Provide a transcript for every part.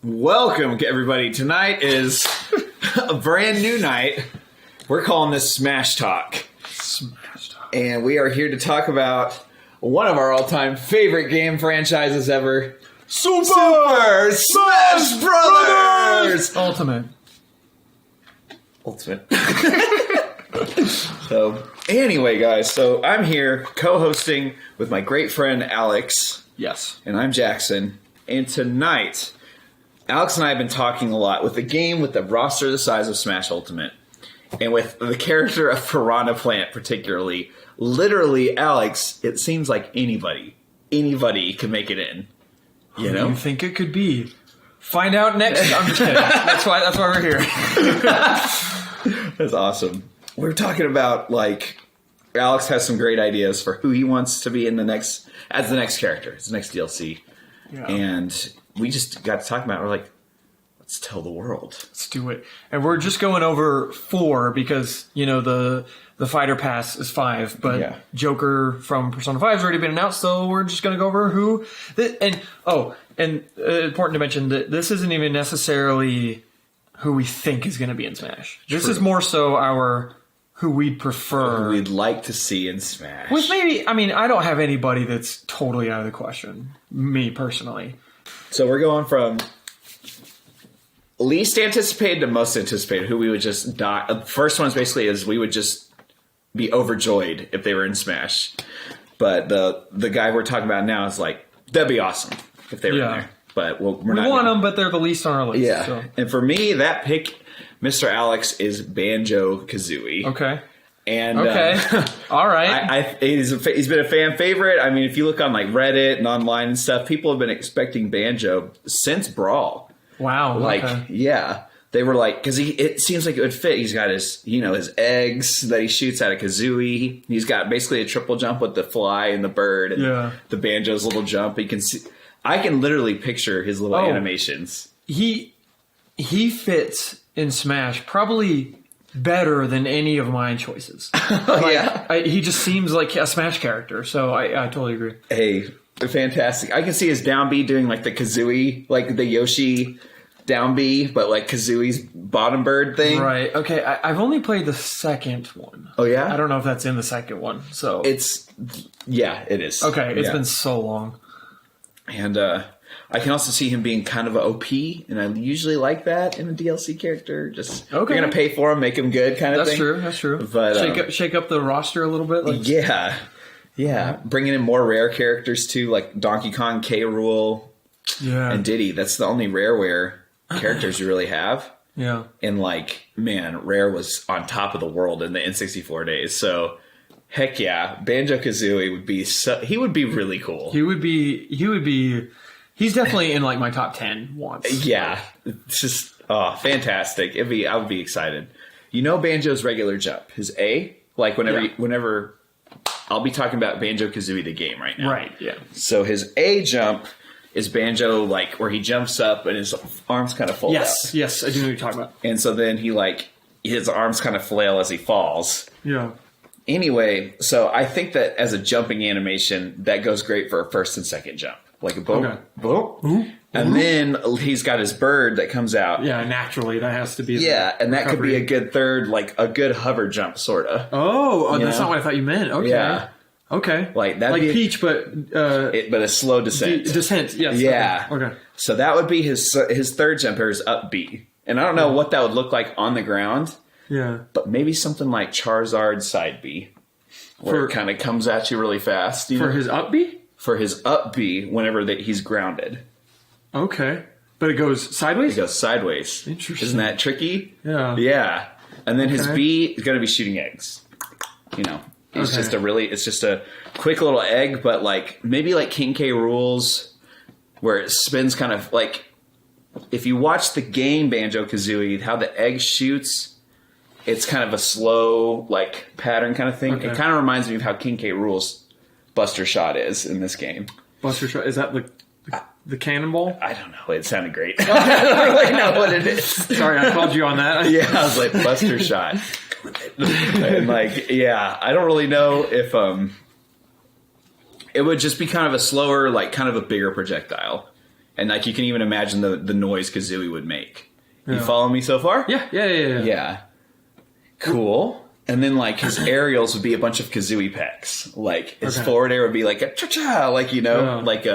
Welcome, everybody. Tonight is a brand new night. We're calling this Smash Talk. Smash Talk. And we are here to talk about one of our all-time favorite game franchises ever. Super Smash Brothers! Ultimate. So, anyway, guys, so I'm here co-hosting with my great friend Alex. Yes. And I'm Jackson. And tonight, Alex and I have been talking a lot with the game with the roster the size of Smash Ultimate. And with the character of Piranha Plant particularly. Literally, Alex, it seems like anybody can make it in. You know? Who do you think it could be? Find out next. I'm just kidding. That's why we're here. That's awesome. We're talking about, like, Alex has some great ideas for who he wants to be in the next character, his next DLC. Yeah. And we just got to talk about it. We're like, let's tell the world. Let's do it. And we're just going over 4 because, you know, the fighter pass is 5, but Yeah. Joker from Persona 5 has already been announced, so we're just going to go over who. And important to mention that this isn't even necessarily who we think is going to be in Smash. This is more so who we'd prefer. Who we'd like to see in Smash. With maybe, I mean, I don't have anybody that's totally out of the question, me personally. So we're going from least anticipated to most anticipated, who we would just die. The first one is basically is we would just be overjoyed if they were in Smash. But the guy we're talking about now is like, that'd be awesome if they were in there. But we're not. We want them, but they're the least on our list. Yeah. So. And for me, that pick, Mr. Alex, is Banjo-Kazooie. Okay. And all right. He's been a fan favorite. I mean, if you look on like Reddit and online and stuff, people have been expecting Banjo since Brawl. Wow. Like, yeah, they were like, because it seems like it would fit. He's got his eggs that he shoots out of Kazooie. He's got basically a triple jump with the fly and the bird and the Banjo's little jump. You can see, I can literally picture his little animations. He fits in Smash probably better than any of my choices. He just seems like a Smash character, so I totally agree. Hey, fantastic. I can see his down B doing like the Kazooie, like the Yoshi down B, but like Kazooie's bottom bird thing. Right, okay. I've only played the second one. Oh, yeah? I don't know if that's in the second one, so... it is. Okay, it's been so long. And I can also see him being kind of an OP, and I usually like that in a DLC character. Just you're going to pay for him, make him good kind of thing. That's true. But shake up the roster a little bit. Like... Yeah. Bringing in more rare characters too, like Donkey Kong, K. Rool, and Diddy. That's the only Rareware characters you really have. Yeah. And like, man, Rare was on top of the world in the N64 days. So, heck yeah, Banjo-Kazooie would be he would be really cool. He would be. He's definitely in like my top 10 once. Yeah, it's just fantastic. I would be excited. You know Banjo's regular jump, his A. Like whenever I'll be talking about Banjo-Kazooie the game right now. Right. Yeah. So his A jump is Banjo, like where he jumps up and his arms kind of fold out. Yes, I do know what you're talking about. And so then his arms kind of flail as he falls. Yeah. Anyway, so I think that as a jumping animation, that goes great for a first and second jump. Like a boom, boom. And then he's got his bird that comes out. Yeah, naturally, that has to be. Yeah, and that could be a good third, like a good hover jump, sort of. Oh, that's not what I thought you meant. Okay. Yeah. Okay. Like Peach, but but a slow descent. Descent, yes. Yeah. Okay. So that would be his third jump, or his up B. And I don't know what that would look like on the ground. Yeah. But maybe something like Charizard side B, where it kind of comes at you really fast. His up B? For his up B, whenever he's grounded. Okay. But it goes sideways? It goes sideways. Interesting. Isn't that tricky? Yeah. Yeah. And then his B is going to be shooting eggs. It's just a quick little egg, but like maybe like King K. Rool's, where it spins kind of like, if you watch the game Banjo-Kazooie, how the egg shoots, it's kind of a slow like pattern kind of thing. Okay. It kind of reminds me of how King K. Rool's Buster Shot is in this game. Buster Shot, is that the cannonball? I don't know. It sounded great. I don't really know what it is. Sorry, I called you on that. Yeah, I was like, Buster Shot. And like, yeah, I don't really know if it would just be kind of a slower, like kind of a bigger projectile. And like you can even imagine the noise Kazooie would make. Yeah. You follow me so far? Yeah. Yeah. Cool. And then like his aerials would be a bunch of Kazooie pecks. Like his forward air would be like a cha-cha, like like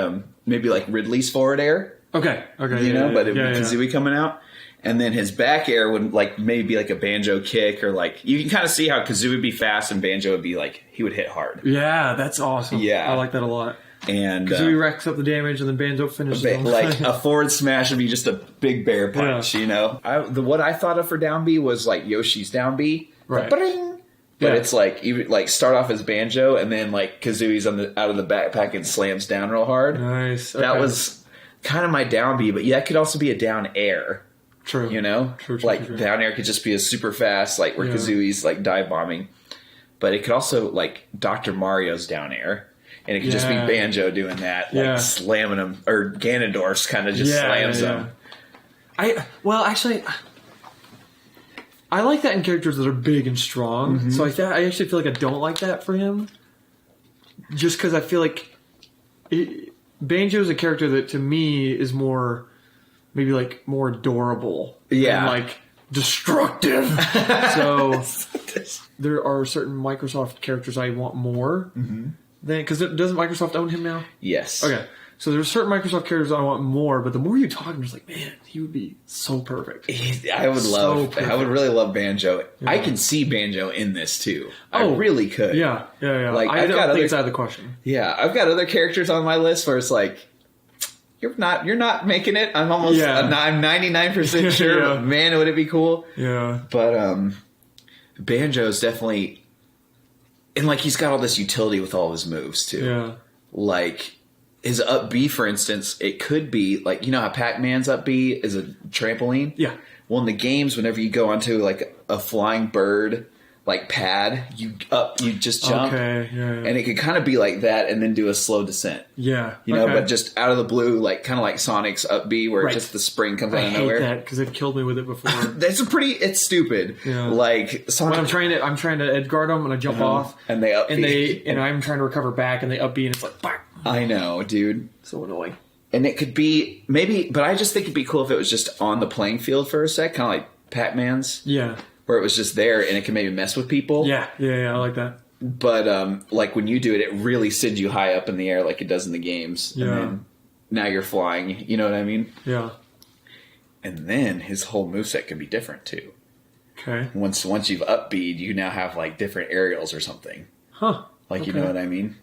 maybe like Ridley's forward air. Okay. But it would be Kazooie coming out. And then his back air would like maybe be like a banjo kick, or like you can kind of see how Kazooie would be fast and banjo would be like he would hit hard. Yeah, that's awesome. Yeah, I like that a lot. And Kazooie racks up the damage, and then banjo finishes them. Like a forward smash would be just a big bear punch. You know, what I thought of for down B was like Yoshi's down B. Right. But it's like you like start off as banjo, and then like Kazooie's out of the backpack and slams down real hard. Nice. Okay. That was kind of my down B, but yeah, that could also be a down air. True. You know, true. Down air could just be a super fast, like where Kazooie's like dive bombing, but it could also like Dr. Mario's down air, and it could just be banjo doing that, like slamming him, or Ganondorf's kind of just slams them. I like that in characters that are big and strong. Mm-hmm. So I actually feel like I don't like that for him. Just because I feel like Banjo is a character that to me is more, maybe like more adorable. Yeah. And like destructive. So there are certain Microsoft characters I want more. Mm-hmm. Because doesn't Microsoft own him now? Yes. Okay. So there's certain Microsoft characters I want more, but the more you talk, I'm just like, man, he would be so perfect. I would really love Banjo. Yeah. I can see Banjo in this too. I really could. Yeah. Like I don't think it's out of the question. Yeah, I've got other characters on my list where it's like, you're not making it. I'm almost. I'm 99% sure. Yeah. Man, would it be cool? Yeah. But Banjo is definitely, and like he's got all this utility with all of his moves too. Yeah. Like. His up B, for instance, it could be like, you know how Pac-Man's up B is a trampoline? Yeah. Well, in the games, whenever you go onto like a flying bird like pad, you just jump. Okay, yeah. And it could kind of be like that and then do a slow descent. Yeah. You know, but just out of the blue, like kind of like Sonic's up B where just the spring comes out of nowhere. I hate that because they've killed me with it before. It's stupid. Yeah. Like Sonic, when I'm trying to edge guard them and I jump off and they up B. And I'm trying to recover back and they up B and it's like, bah! I know, dude. So annoying. And it could be maybe, but I just think it'd be cool if it was just on the playing field for a sec, kind of like Pac-Man's. Yeah. Where it was just there and it can maybe mess with people. Yeah, I like that. But like when you do it, it really sends you high up in the air like it does in the games. Yeah. And then now you're flying. You know what I mean? Yeah. And then his whole moveset can be different too. Okay. Once you've up B'd, you now have like different aerials or something. Huh. Like, you know what I mean?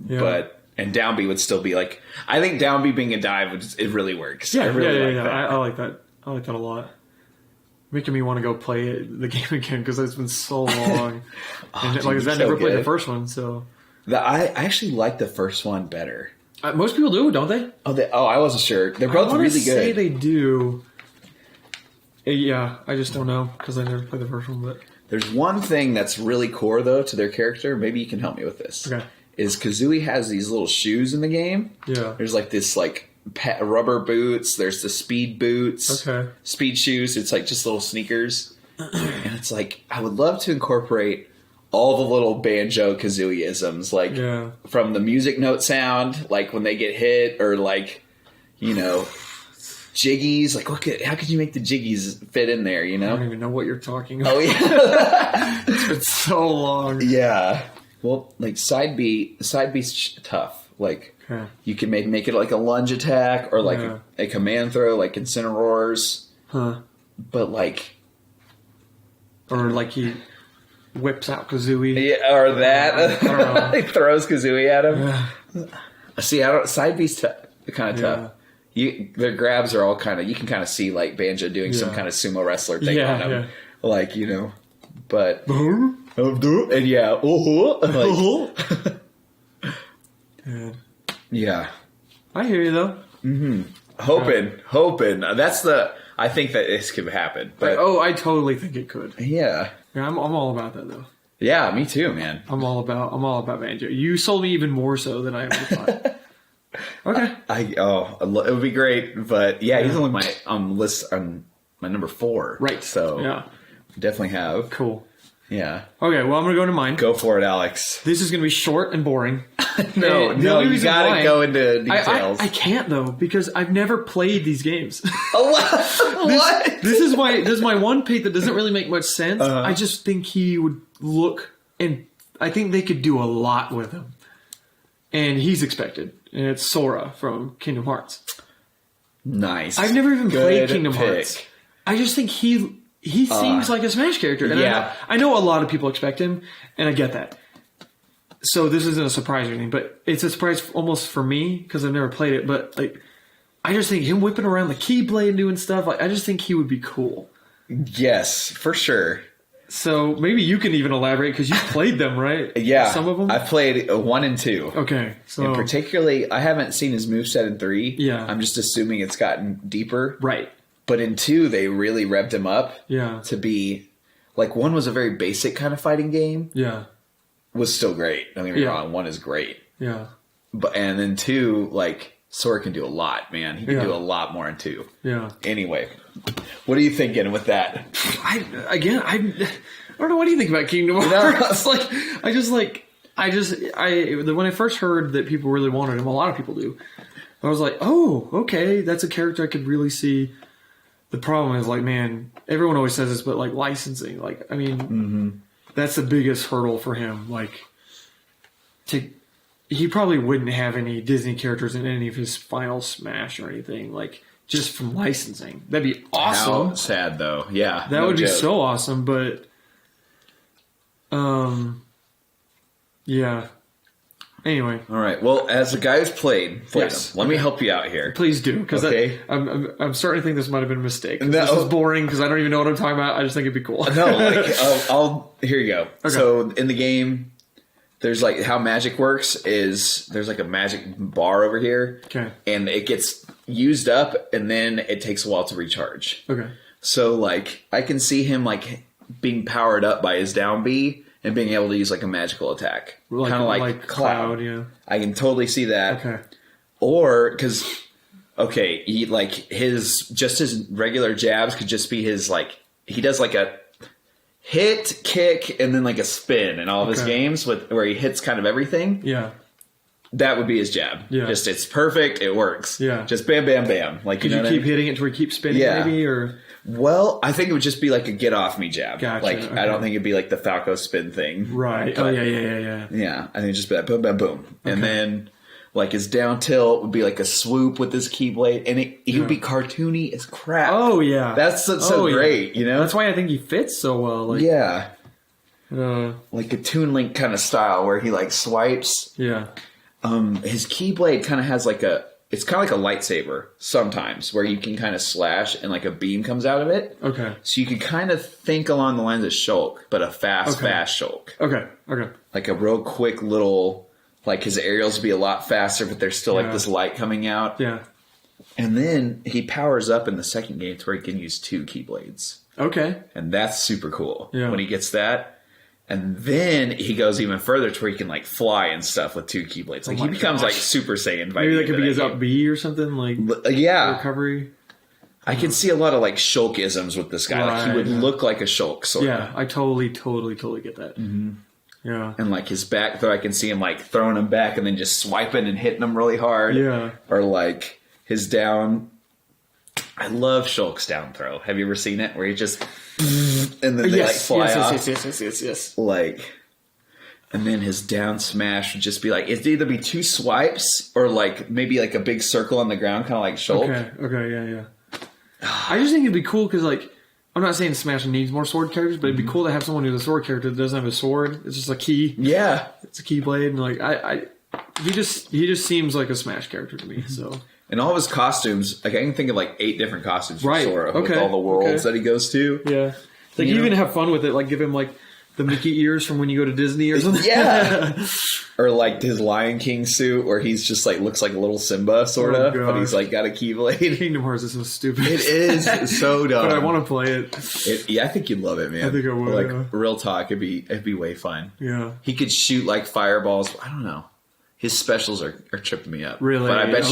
Yeah. And down B would still be like, I think down B being a dive it really works. Yeah, I really like that. I like that. I like that a lot. Making me want to go play the game again because it's been so long. And dude, like I said, I never played the first one, so I actually like the first one better. Most people do, don't they? I wasn't sure. They're both really good. Say they do. Yeah, I just don't know because I never played the first one. But there's one thing that's really core though to their character. Maybe you can help me with this. Okay. Is Kazooie has these little shoes in the game. Yeah. There's like this like rubber boots. There's the speed boots. Okay. Speed shoes. It's like just little sneakers. And it's like, I would love to incorporate all the little Banjo-Kazooie-isms. Like from the music note sound, like when they get hit, or like, you know, jiggies. Like how could you make the jiggies fit in there, you know? I don't even know what you're talking about. Oh, yeah. It's been so long. Yeah. Well, like side B's tough. Like you can make it like a lunge attack or like a command throw, like Incineroars. Huh. But like, or like he whips out Kazooie. Yeah, or that. I don't know. He throws Kazooie at him. Yeah. See, side B's kind of tough. Their grabs are all kind of, you can kind of see like Banjo doing some kind of sumo wrestler thing on him. Yeah. Like, you know, but. And yeah. I hear you though. Mm-hmm. Hoping. I think that this could happen. But I totally think it could. Yeah. I'm all about that though. Yeah, me too, man. I'm all about Banjo. You sold me even more so than I ever thought. Okay. It would be great, but he's only my list on my number 4. Right. So definitely have. Cool. Yeah. Okay, well, I'm going to go to mine. Go for it, Alex. This is going to be short and boring. No, you gotta go into details. I can't though because I've never played these games. What? This is my one pick that doesn't really make much sense. I just think he would look, and I think they could do a lot with him. And he's expected, and it's Sora from Kingdom Hearts. Nice. I've never even played Kingdom Hearts. I just think he seems like a Smash character. And I know a lot of people expect him, and I get that. So this isn't a surprise or anything, but it's a surprise almost for me because I've never played it. But like, I just think him whipping around the Keyblade and doing stuff, like I just think he would be cool. Yes, for sure. So maybe you can even elaborate because you played them, right? Yeah. Some of them? I've played 1 and 2. Okay. So and particularly, I haven't seen his moveset in 3. Yeah. I'm just assuming it's gotten deeper. Right. But in 2, they really revved him up to be... Like, 1 was a very basic kind of fighting game. Yeah. Was still great. Don't get me wrong. 1 is great. Yeah. And then 2, like, Sora can do a lot, man. He can do a lot more in 2. Yeah. Anyway, what are you thinking with that? I don't know. What do you think about Kingdom Hearts? When I first heard that people really wanted him, a lot of people do. I was like, oh, okay, that's a character I could really see. The problem is, like, man, everyone always says this, but like licensing, like, I mean, that's the biggest hurdle for him. Like, he probably wouldn't have any Disney characters in any of his final Smash or anything, like, just from licensing. That'd be awesome. How sad, though. Yeah. That would be so awesome, but... yeah. Anyway. All right. Well, as a guy who's played them, let me help you out here. Please do, because I'm starting to think this might have been a mistake. No. This is boring because I don't even know what I'm talking about. I just think it'd be cool. No, like here you go. Okay. So in the game, there's like how magic works is there's like a magic bar over here, and it gets used up, and then it takes a while to recharge. Okay. So like I can see him like being powered up by his down B. And being able to use like a magical attack. Kind of like Cloud. Yeah. I can totally see that. Okay. Or, because, he like his regular jabs could just be his like, he does like a hit, kick, and then like a spin in all of his games where he hits kind of everything. Yeah. That would be his jab. Yeah. Just, it's perfect, it works. Yeah. Just bam, bam, bam. Like, could you keep hitting it to where you keep spinning maybe, or... Well, I think it would just be like a get off me jab. Gotcha, like I don't think it'd be like the Falco spin thing. Right. But, yeah. Yeah, I think it'd just be like boom, boom, boom. Okay. And then like his down tilt would be like a swoop with his Keyblade, and he would be cartoony as crap. Oh yeah. That's so great, you know? That's why I think he fits so well. Like, yeah. Like a Toon Link kind of style where he like swipes. Yeah. His Keyblade kind of has like it's kind of like a lightsaber sometimes where you can kind of slash and like a beam comes out of it. Okay. So you can kind of think along the lines of Shulk, but a fast Shulk. Okay. Like a real quick little, like his aerials would be a lot faster, but there's still like this light coming out. Yeah. And then he powers up in the second game to where he can use 2 Keyblades. Okay. And that's super cool. Yeah. When he gets that. And then he goes even further to where he can like fly and stuff with 2 Keyblades. Like he becomes like Super Saiyan. Maybe that could be his up B or something like recovery. I can see a lot of like Shulk-isms with this guy. Right, like he would look like a Shulk sort of. Yeah, I totally get that. Mm-hmm. Yeah. And like his back throw, I can see him like throwing him back and then just swiping and hitting him really hard. Yeah. Or like his down. I love Shulk's down throw. Have you ever seen it where he just and then they like fly off? Yes. Like, and then his down smash would just be like it'd either be 2 swipes or like maybe like a big circle on the ground, kind of like Shulk. Okay, yeah. I just think it'd be cool because like I'm not saying Smash needs more sword characters, but it'd be cool to have someone who's a sword character that doesn't have a sword. It's just a key. Yeah, it's a Keyblade, and like he just seems like a Smash character to me. So. And all of his costumes, like I can think of like 8 different costumes for Sora with all the worlds that he goes to. Yeah. Like you even have fun with it, like give him like the Mickey ears from when you go to Disney or something. Yeah. Or like his Lion King suit where he's just like looks like a little Simba sort of, but he's like got a Keyblade. Kingdom Hearts is so stupid. It is. It's so dumb. But I want to play it. Yeah, I think you'd love it, man. I think I would. Like real talk, it'd be way fun. Yeah. He could shoot like fireballs. I don't know. His specials are tripping me up. Really? But I bet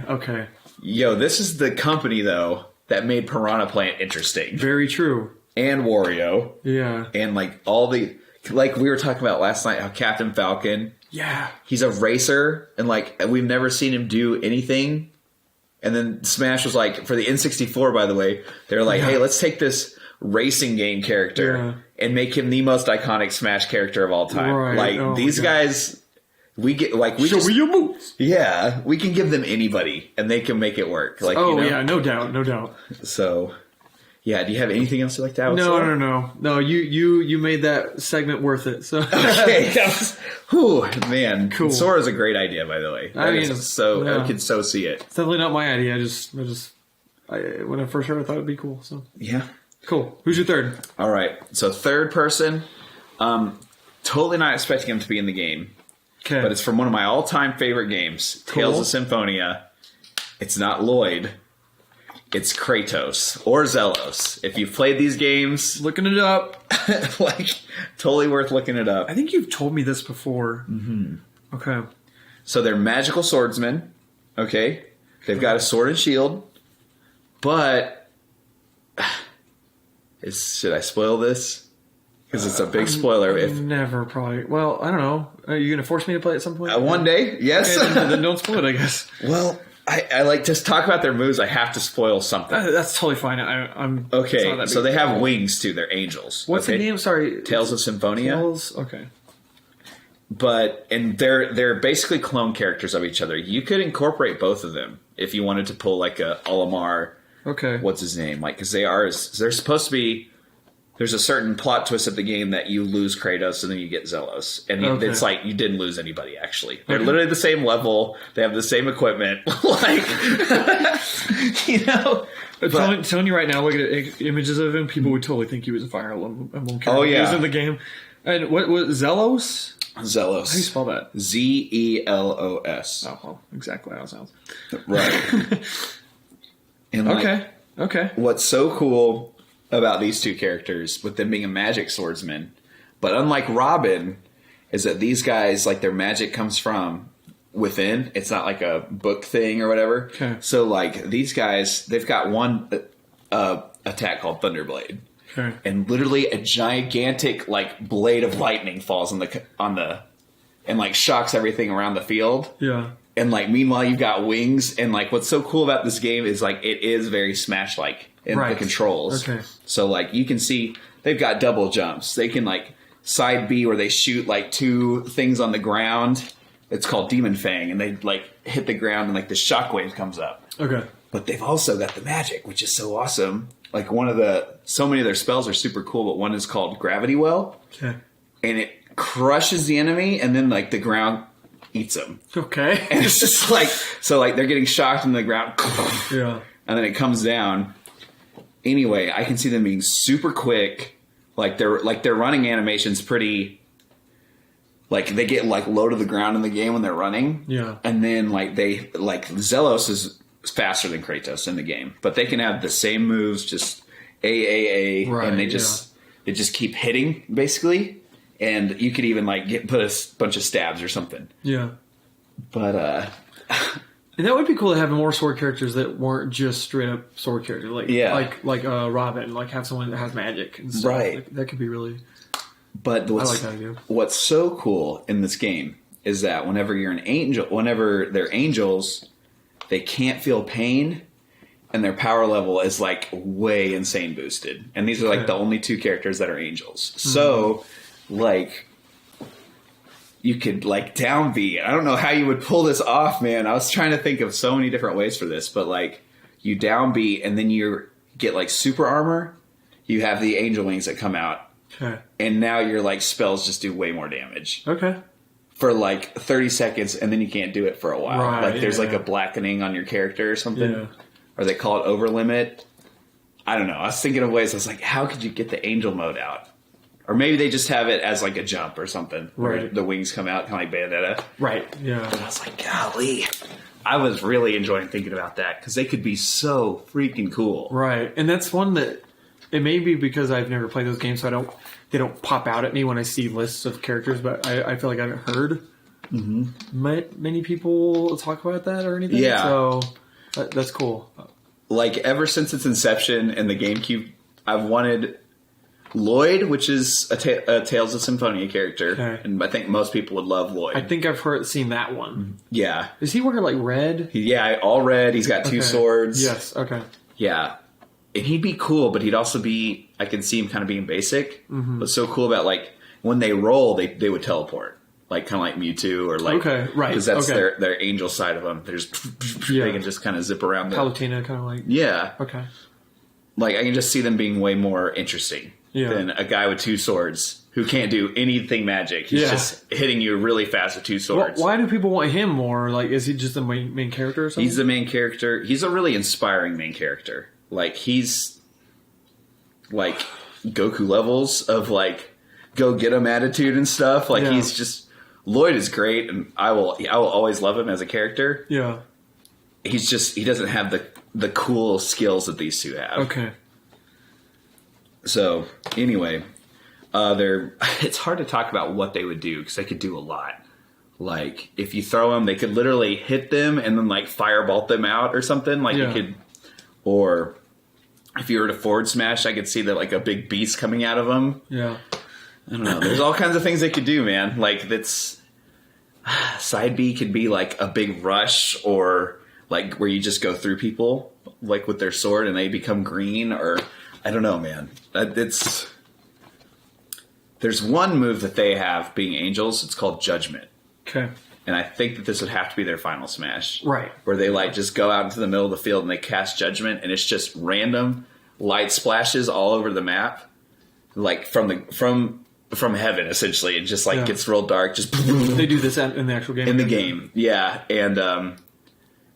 Okay. Yo, this is the company, though, that made Piranha Plant interesting. Very true. And Wario. Yeah. And, like, all the... Like, we were talking about last night how Captain Falcon Yeah. He's a racer, and like we've never seen him do anything. And then Smash was like, for the N64, by the way, they're like, hey, let's take this racing game character and make him the most iconic Smash character of all time. Right. Like these guys, we get like we show me your moves. Yeah, we can give them anybody, and they can make it work. Like, yeah, no doubt. So, yeah. Do you have anything else you like to add? No. You made that segment worth it. So okay, man, cool. Sora's a great idea, by the way. I could so see it. It's definitely not my idea. When I first heard it, I thought it'd be cool. So yeah, cool. Who's your third? All right, so third person. Totally not expecting him to be in the game. Okay. But it's from one of my all-time favorite games, Tales of Symphonia. It's not Lloyd. It's Kratos or Zelos. If you've played these games... Looking it up. like, totally worth looking it up. I think you've told me this before. Mm-hmm. Okay. So they're magical swordsmen. Okay? They've got a sword and shield. But... should I spoil this? Because it's a big spoiler. Never probably. Well, I don't know. Are you going to force me to play at some point? One day, yes. Okay, then don't spoil it, I guess. Well, I like to talk about their moves. I have to spoil something. That's totally fine. I'm okay. So they have wings too. They're angels. What's the name? Sorry, Tales of Symphonia. Okay. And they're basically clone characters of each other. You could incorporate both of them if you wanted to pull like a Olimar. Okay. What's his name? Like, because they're supposed to be. There's a certain plot twist of the game that you lose Kratos and then you get Zelos. And it's like you didn't lose anybody, actually. They're literally the same level. They have the same equipment. Like, telling you right now, looking at images of him, people would totally think he was a Fire Emblem character. Oh, yeah. He was in the game. And what was Zelos? Zelos. How do you spell that? Zelos. Oh, well, exactly how it sounds. Right. And Okay. What's so cool about these two characters, with them being a magic swordsman, but unlike Robin, is that these guys, like, their magic comes from within. It's not like a book thing or whatever. Okay. So, like, these guys, they've got one attack called Thunderblade. Okay. And literally a gigantic, like, blade of lightning falls on the and, like, shocks everything around the field. Yeah. And, like, meanwhile, you've got wings. And, like, what's so cool about this game is, like, it is very Smash-like in the controls. Okay. So, like, you can see they've got double jumps. They can, like, side B where they shoot, like, two things on the ground. It's called Demon Fang. And they, like, hit the ground and, like, the shockwave comes up. Okay. But they've also got the magic, which is so awesome. Like, so many of their spells are super cool, but one is called Gravity Well. Okay. And it crushes the enemy, and then, like, the ground eats them. Okay. And it's just like, so, like, they're getting shocked in the ground. Yeah. And then it comes down. Anyway, I can see them being super quick. Like, their running animation's pretty, like, they get, like, low to the ground in the game when they're running. Yeah. And then, like, Zelos is faster than Kratos in the game. But they can have the same moves, just AAA. Right, and they just keep hitting, basically. And you could even, like, put a bunch of stabs or something. Yeah. But, and that would be cool to have more sword characters that weren't just straight up sword characters. Like Robin. Like, have someone that has magic and stuff. Right. Like, that could be really... But I like that idea. What's so cool in this game is that whenever they're angels, they can't feel pain, and their power level is, like, way insane boosted. And these are, like, the only two characters that are angels. Mm-hmm. So, like, you could, like, down B. I don't know how you would pull this off, man. I was trying to think of so many different ways for this, but, like, you down B, and then you get, like, super armor. You have the angel wings that come out. Okay. And now your, like, spells just do way more damage. Okay. For, like, 30 seconds, and then you can't do it for a while. Right, like, there's, like, a blackening on your character or something. Yeah. Or they call it over limit. I don't know. I was thinking of ways. I was like, how could you get the angel mode out? Or maybe they just have it as, like, a jump or something. Right. Where the wings come out, kind of like Bayonetta. Right, yeah. But I was like, golly. I was really enjoying thinking about that, because they could be so freaking cool. Right. And that's one that... It may be because I've never played those games, so they don't pop out at me when I see lists of characters, but I feel like I haven't heard many people talk about that or anything. Yeah. So that's cool. Like, ever since its inception in the GameCube, I've wanted Lloyd, which is a Tales of Symphonia character, Okay. and I think most people would love Lloyd. I think I've seen that one. Yeah. Is he wearing like red? All red. He's got two swords. Yes. Okay. Yeah. And he'd be cool, but he'd also be, I can see him kind of being basic. What's so cool about, like, when they roll, they would teleport. Like, kind of like Mewtwo or like... Okay, right. Because that's their angel side of them. They can just kind of zip around. Palutena, kind of like... Yeah. Okay. Like, I can just see them being way more interesting than a guy with two swords who can't do anything magic. He's just hitting you really fast with two swords. Why do people want him more? Like, is he just the main character or something? He's the main character. He's a really inspiring main character. Like, he's like Goku levels of like go get him attitude and stuff. Like, he's just... Lloyd is great, and I will always love him as a character. Yeah. He doesn't have the cool skills that these two have. Okay. So, anyway, it's hard to talk about what they would do because they could do a lot. Like, if you throw them, they could literally hit them and then, like, firebolt them out or something. Like, you could... Or if you were to forward smash, I could see that, like, a big beast coming out of them. Yeah. I don't know. There's all kinds of things they could do, man. Like, that's... Side B could be, like, a big rush or, like, where you just go through people, like, with their sword and they become green or... I don't know, man. There's one move that they have, being angels. It's called Judgment. Okay. And I think that this would have to be their final smash. Right. Where they, like, just go out into the middle of the field and they cast Judgment, and it's just random light splashes all over the map. Like, from heaven, essentially. It just, like, gets real dark. Just They do this in the actual game? In the game, yeah. And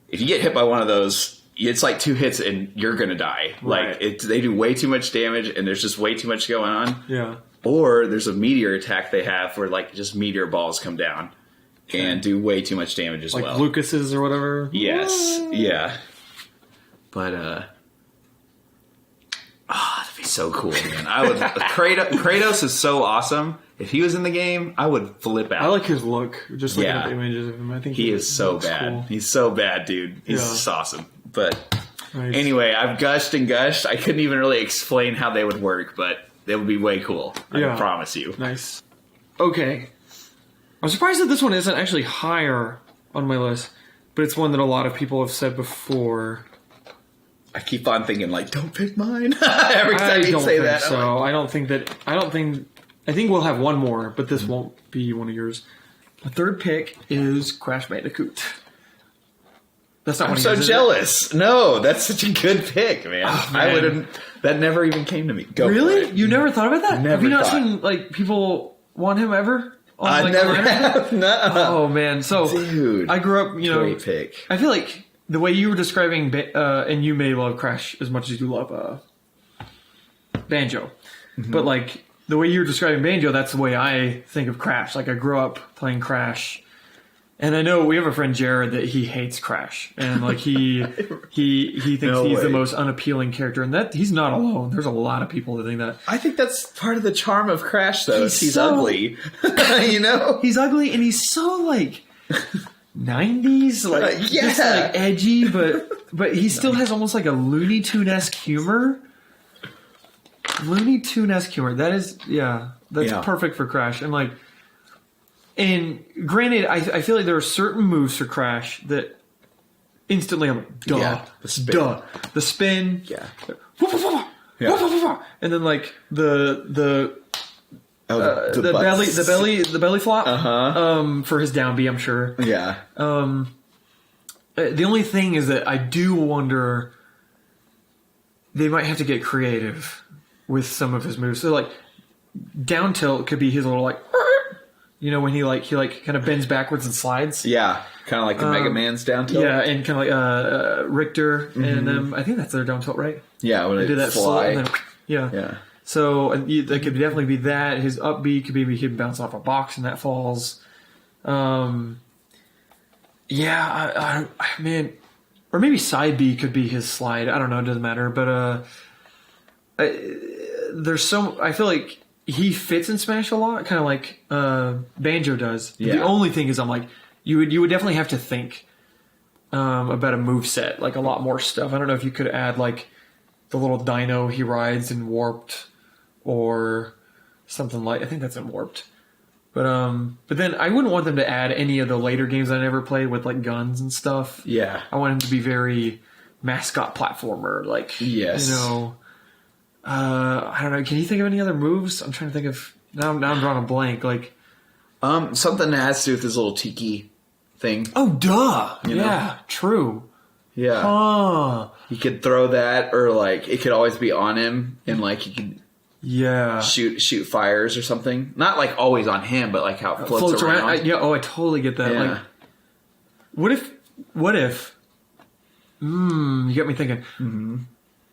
if you get hit by one of those... It's like 2 hits and you're going to die. Right. Like, they do way too much damage and there's just way too much going on. Yeah. Or there's a meteor attack they have where, like, just meteor balls come down and do way too much damage as well. Like Lucas's or whatever? Yes. Yeah. But, that'd be so cool, man. Kratos is so awesome. If he was in the game, I would flip out. I like his look. Just looking at the images of him. I think he is so bad. Cool. He's so bad, dude. He's just awesome. But anyway, I've gushed and gushed. I couldn't even really explain how they would work, but they would be way cool. I can promise you. Nice. Okay. I'm surprised that this one isn't actually higher on my list, but it's one that a lot of people have said before. I keep on thinking, like, don't pick mine. Every time you say that. So I think we'll have one more, but this won't be one of yours. The third pick is Crash Bandicoot. That's not. I'm so jealous. No, that's such a good pick, man. Oh, man. I wouldn't. That never even came to me. Really? You never thought about that? Have you not seen, like, people want him ever? I never have. No. Oh man. So, dude, I grew up. Great pick. I feel like the way you were describing, and you may love Crash as much as you love Banjo, but like the way you were describing Banjo, that's the way I think of Crash. Like, I grew up playing Crash. And I know we have a friend, Jared, that he hates Crash. And, like, he thinks he's the most unappealing character. And that he's not alone. There's a lot of people that think that. I think that's part of the charm of Crash, though. He's ugly. You know? He's ugly, and he's so, like, 90s. Like, just, like, edgy. But he still has almost, like, a Looney Tune-esque humor. Looney Tune-esque humor. That is, that's perfect for Crash. And, like... And granted, I feel like there are certain moves for Crash that instantly I'm like, duh. Yeah, the spin. Duh. The spin. Yeah. And then, like, the belly flop. For his down B, I'm sure. Yeah. The only thing is that I do wonder they might have to get creative with some of his moves. So, like, down tilt could be his little, like, you know, when he kind of bends backwards and slides. Yeah, kind of like the Mega Man's down tilt. Yeah, and kind of like Richter and I think that's their down tilt, right? Yeah, when they do that fly. And then, yeah. So that could definitely be that. His up B could be he can bounce off a box and that falls. Man, or maybe side B could be his slide. I don't know. It doesn't matter. But I feel like he fits in Smash a lot, kind of like Banjo does. Yeah. The only thing is, I'm like, you would definitely have to think about a moveset, like a lot more stuff. I don't know if you could add like the little dino he rides in Warped, or something like. I think that's in Warped. But then I wouldn't want them to add any of the later games I never played with like guns and stuff. Yeah. I want him to be very mascot platformer, like Yes. I don't know. Can you think of any other moves? I'm trying to think of now. I'm drawing a blank. Like something that has to do with his little tiki thing. oh, duh. You know? Yeah, true. Yeah. Oh, He could throw that, or like it could always be on him, and like he could yeah. shoot fires or something. Not like always on him, but like how it floats around. I totally get that. Yeah. Like, what if? You got me thinking. Mm-hmm.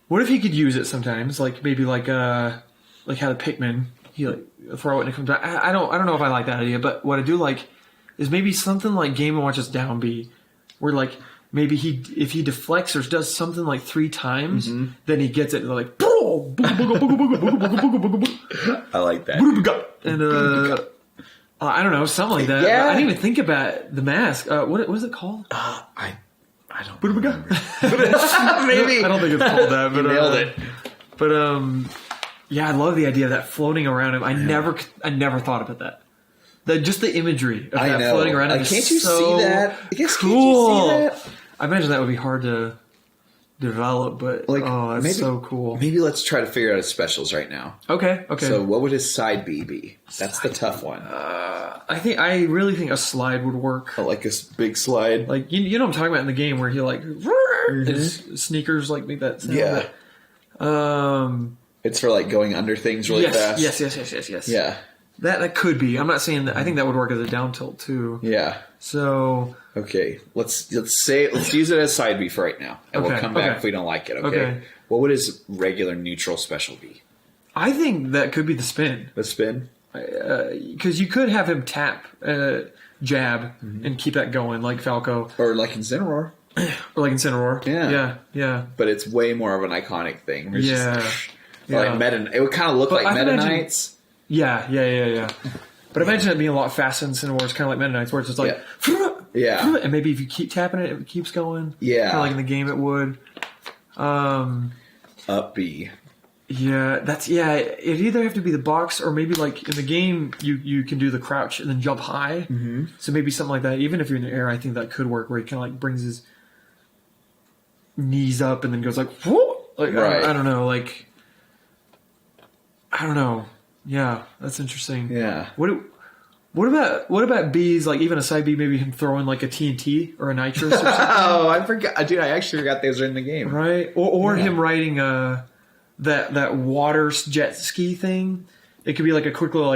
What if he could use it sometimes? Like maybe like how the Pikmin, he like throw it and it comes back. I don't know if I like that idea, but what I do like is maybe something like Game & Watch's down B, where like maybe if he deflects or does something like 3 times, then he gets it and like I like that. And I don't know, something like that. Yeah. I didn't even think about the mask. What is it called? I don't remember. Maybe. I don't think it's called that, but nailed it. But yeah, I love the idea of that floating around him. I never thought about that. Just the imagery of that floating around him. Can't you see that? I guess cool. Can't you see that? I imagine that would be hard to develop, but Like, that's maybe, so cool. Maybe let's try to figure out his specials right now. Okay. So what would his side B be? That's the tough one. I really think a slide would work. Like this big slide. Like you know what I'm talking about in the game where he like his sneakers like make that sound. Yeah. It's for like going under things really fast. Yes. Yeah. That could be. I'm not saying that. I think that would work as a down tilt too. Yeah. So okay, let's use it as side B for right now, and we'll come back if we don't like it. Okay. What would his regular neutral special be? I think that could be the spin. The spin, because you could have him tap, jab, and keep that going like Falco, or like Incineroar, or like Incineroar. Yeah. But it's way more of an iconic thing. It's just, like Meta. It would kind of look like Meta Knights. Yeah. But imagine it being a lot faster than Incineroar. It's kind of like Meta Knights, where it's just like, and maybe if you keep tapping it, it keeps going. Yeah, kind of like in the game it would. Up B. Yeah, it'd either have to be the box or maybe like in the game you can do the crouch and then jump high. Mm-hmm. So maybe something like that. Even if you're in the air, I think that could work where he kind of like brings his knees up and then goes like, whoa! Like right. I don't know, like I don't know. Yeah, that's interesting. Yeah. What about B's, like even a side B, maybe him throwing like a TNT or a nitrous or something? Oh, I forgot. Dude, I actually forgot those are in the game. Right? Or him riding that water jet ski thing. It could be like a quick little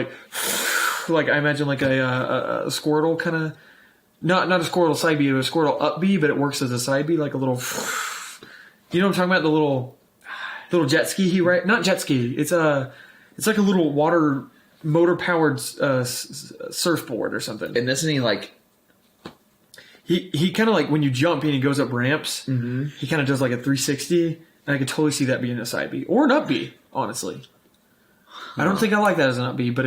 like I imagine like a Squirtle kind of, not a Squirtle side B, but a Squirtle up B, but it works as a side B, like a little, you know what I'm talking about? The little jet ski he ride, not jet ski. It's like a little water motor powered surfboard or something. And isn't he like? He kind of like when you jump and he goes up ramps. Mm-hmm. He kind of does like a 360, and I could totally see that being a side B or an up B. Honestly, I don't think I like that as an up B, but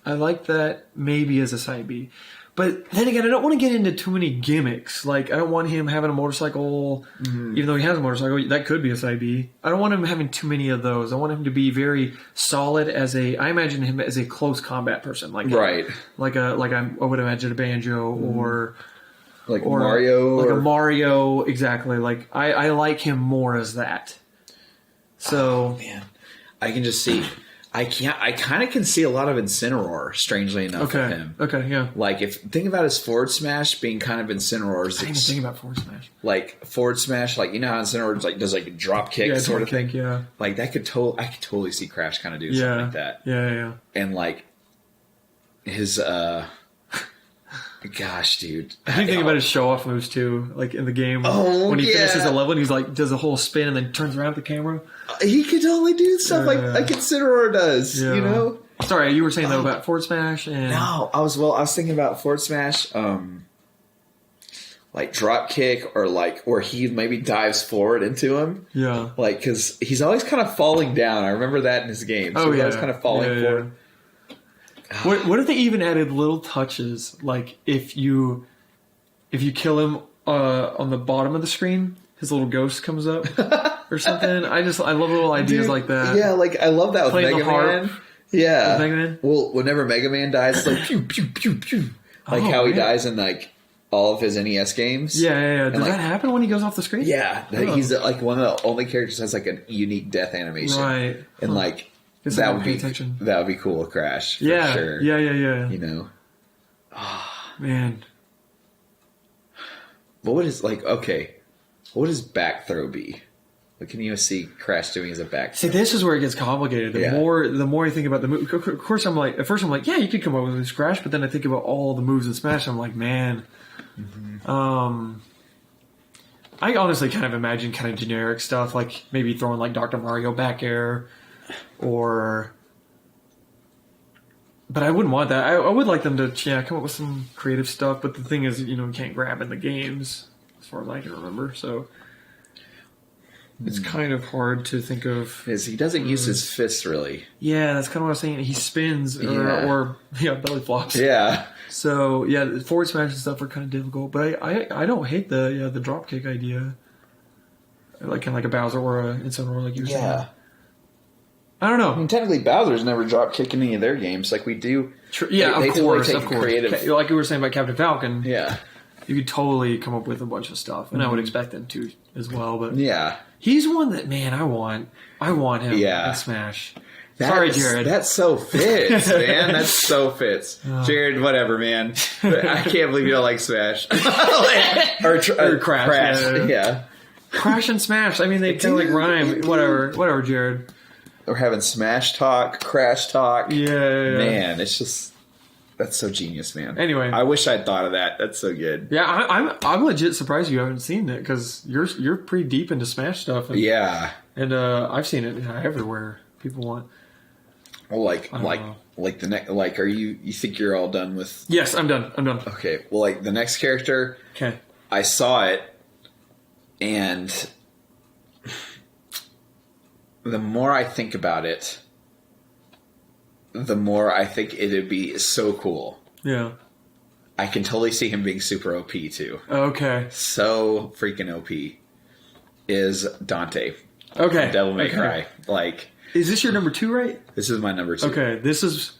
I like that maybe as a side B. But then again, I don't want to get into too many gimmicks. Like, I don't want him having a motorcycle, even though he has a motorcycle. That could be a side B. I don't want him having too many of those. I want him to be very solid I imagine him as a close combat person. Like right. I would imagine a Banjo or Mario. Like a Mario, exactly. Like, I like him more as that. So. Oh, man. I can just see. I kind of can see a lot of Incineroar, strangely enough, with him. Okay, yeah. Like, think about his forward smash being kind of Incineroar's. I didn't even think about forward smash. Like, forward smash, like, you know how Incineroar does like a drop kick sort of thing? Yeah. Like, I could totally see Crash kind of do something like that. Yeah. And, like, his, gosh, dude. I think about his show-off moves, too. Like, in the game. When he finishes a level and he's like, does a whole spin and then turns around at the camera. He could totally do stuff like Incineroar does, you know? Sorry, you were saying, though, about forward smash and... No, I was thinking about forward smash, like drop kick or like where he maybe dives forward into him. Yeah. Like, because he's always kind of falling down. I remember that in his game. So he's always kind of falling forward. What if they even added little touches, like if you kill him on the bottom of the screen, his little ghost comes up, or something. I love little ideas like that. Yeah, like I love that with Playing Mega the harp. Man. Yeah. With Mega Man? Well, whenever Mega Man dies, it's like pew pew pew pew. Like how he dies in like all of his NES games. Yeah. Does that happen when he goes off the screen? Yeah, he's like one of the only characters that has like a unique death animation. Right. And like that would be cool, Crash. For sure. Yeah. You know. Man. What would his back throw be? What can you see Crash doing as a back throw? See, this is where it gets complicated. The more I think about the move, of course, at first I'm like, yeah, you could come up with this Crash, but then I think about all the moves in Smash, and I'm like, man. Mm-hmm. I honestly kind of imagine kind of generic stuff, like maybe throwing like Dr. Mario back air, but I wouldn't want that. I would like them to come up with some creative stuff, but the thing is, you can't grab in the games as far as I can remember, so it's kind of hard to think of. Because he doesn't use his fists really. Yeah, that's kind of what I was saying. He spins or belly flops. Yeah. So forward smash and stuff are kind of difficult, but I don't hate the drop kick idea, like kind of like a Bowser or a Insane Roar, like you were saying. I don't know. I mean, technically, Bowser's never drop kicked in any of their games like we do. Of course. Creative. Like we were saying about Captain Falcon. Yeah. You could totally come up with a bunch of stuff, and I would expect them to as well. But he's one that I want him in Smash. Sorry, Jared. That so fits, man. That so fits. Jared, whatever, man. I can't believe you don't like Smash. or Crash. Yeah. Crash and Smash. I mean, they kind of like rhyme. Whatever, Jared. We're having Smash talk, Crash talk. Yeah. Man, it's just... That's so genius, man. Anyway. I wish I'd thought of that. That's so good. Yeah, I'm legit surprised you haven't seen it, because you're pretty deep into Smash stuff. And, And I've seen it everywhere. People want... Well, the next, are you think you're all done with? Yes, I'm done. Okay. Well, like the next character. Okay. I saw it, and the more I think about it, the more I think it'd be so cool. Yeah. I can totally see him being super OP too. Okay. So freaking OP is Dante. Okay. Devil May Cry. Like. Is this your number 2, right? This is my number 2. Okay, this is...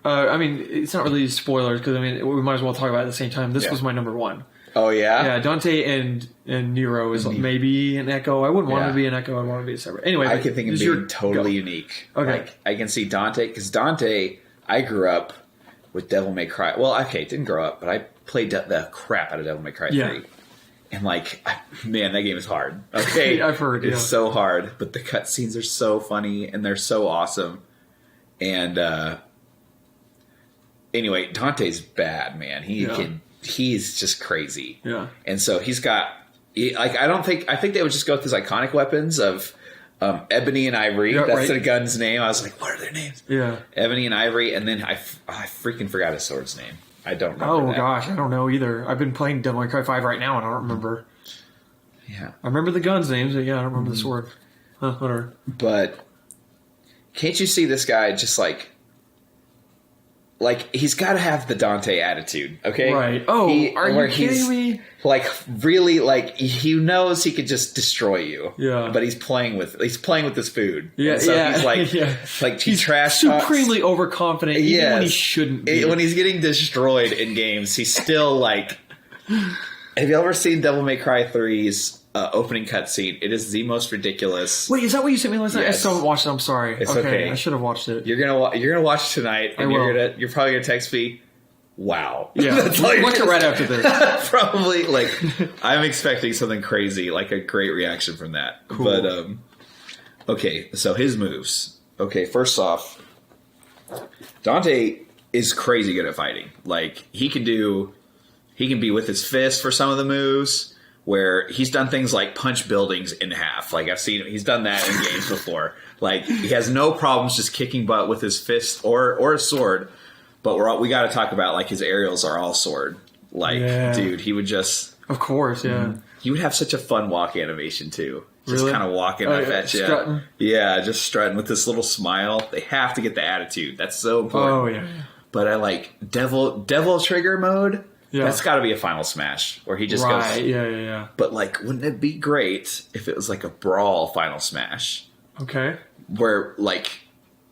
I mean, it's not really spoilers, because, we might as well talk about it at the same time. This was my number 1. Oh, yeah? Yeah, Dante and Nero is maybe an Echo. I wouldn't want it to be an Echo. I'd want it to be a separate. Anyway, I can think of being totally unique. Okay. Like, I can see Dante, because Dante, I grew up with Devil May Cry. Well, okay, didn't grow up, but I played the crap out of Devil May Cry 3. And man, that game is hard. Okay, I've heard it's so hard, but the cutscenes are so funny and they're so awesome. And anyway, Dante's bad, man. He's just crazy. Yeah. And so he's got I think they would just go with his iconic weapons of Ebony and Ivory. That's the gun's name. I was like, what are their names? Yeah, Ebony and Ivory, and then I freaking forgot his sword's name. I don't remember. Oh, gosh, I don't know either. I've been playing Devil May Cry 5 right now, and I don't remember. Yeah. I remember the guns' names, but I don't remember the sword. Whatever. But can't you see this guy just like he's got to have the Dante attitude, okay? Right. Oh, are you kidding me? Like, really, he knows he could just destroy you. Yeah. But he's playing with his food. Yeah, and so he's he's trash talks. Supremely overconfident, even when he shouldn't be. When he's getting destroyed in games, he's still like... Have you ever seen Devil May Cry 3's opening cutscene? It is the most ridiculous. Wait, is that what you sent me last night? Yes. I still haven't watched it. I'm sorry. It's okay. I should have watched it. You're gonna watch it tonight, and you're probably gonna text me. Wow. Yeah. Watch it right after this. Probably I'm expecting something crazy, like a great reaction from that. Cool. But okay, so his moves. Okay, first off, Dante is crazy good at fighting. Like he can be with his fist for some of the moves, where he's done things like punch buildings in half. Like I've seen he's done that in games before. Like he has no problems just kicking butt with his fist or a sword. But we got to talk about like his aerials are all sword. Like dude, he would just of course, yeah. He would have such a fun walk animation too. Just really? kind of walking up at you. Strutting. Yeah, just strutting with this little smile. They have to get the attitude. That's so important. Oh yeah. But I like Devil Trigger mode. Yeah. That's got to be a final smash where he just goes. Yeah. But like, wouldn't it be great if it was like a Brawl final smash? Okay. Where like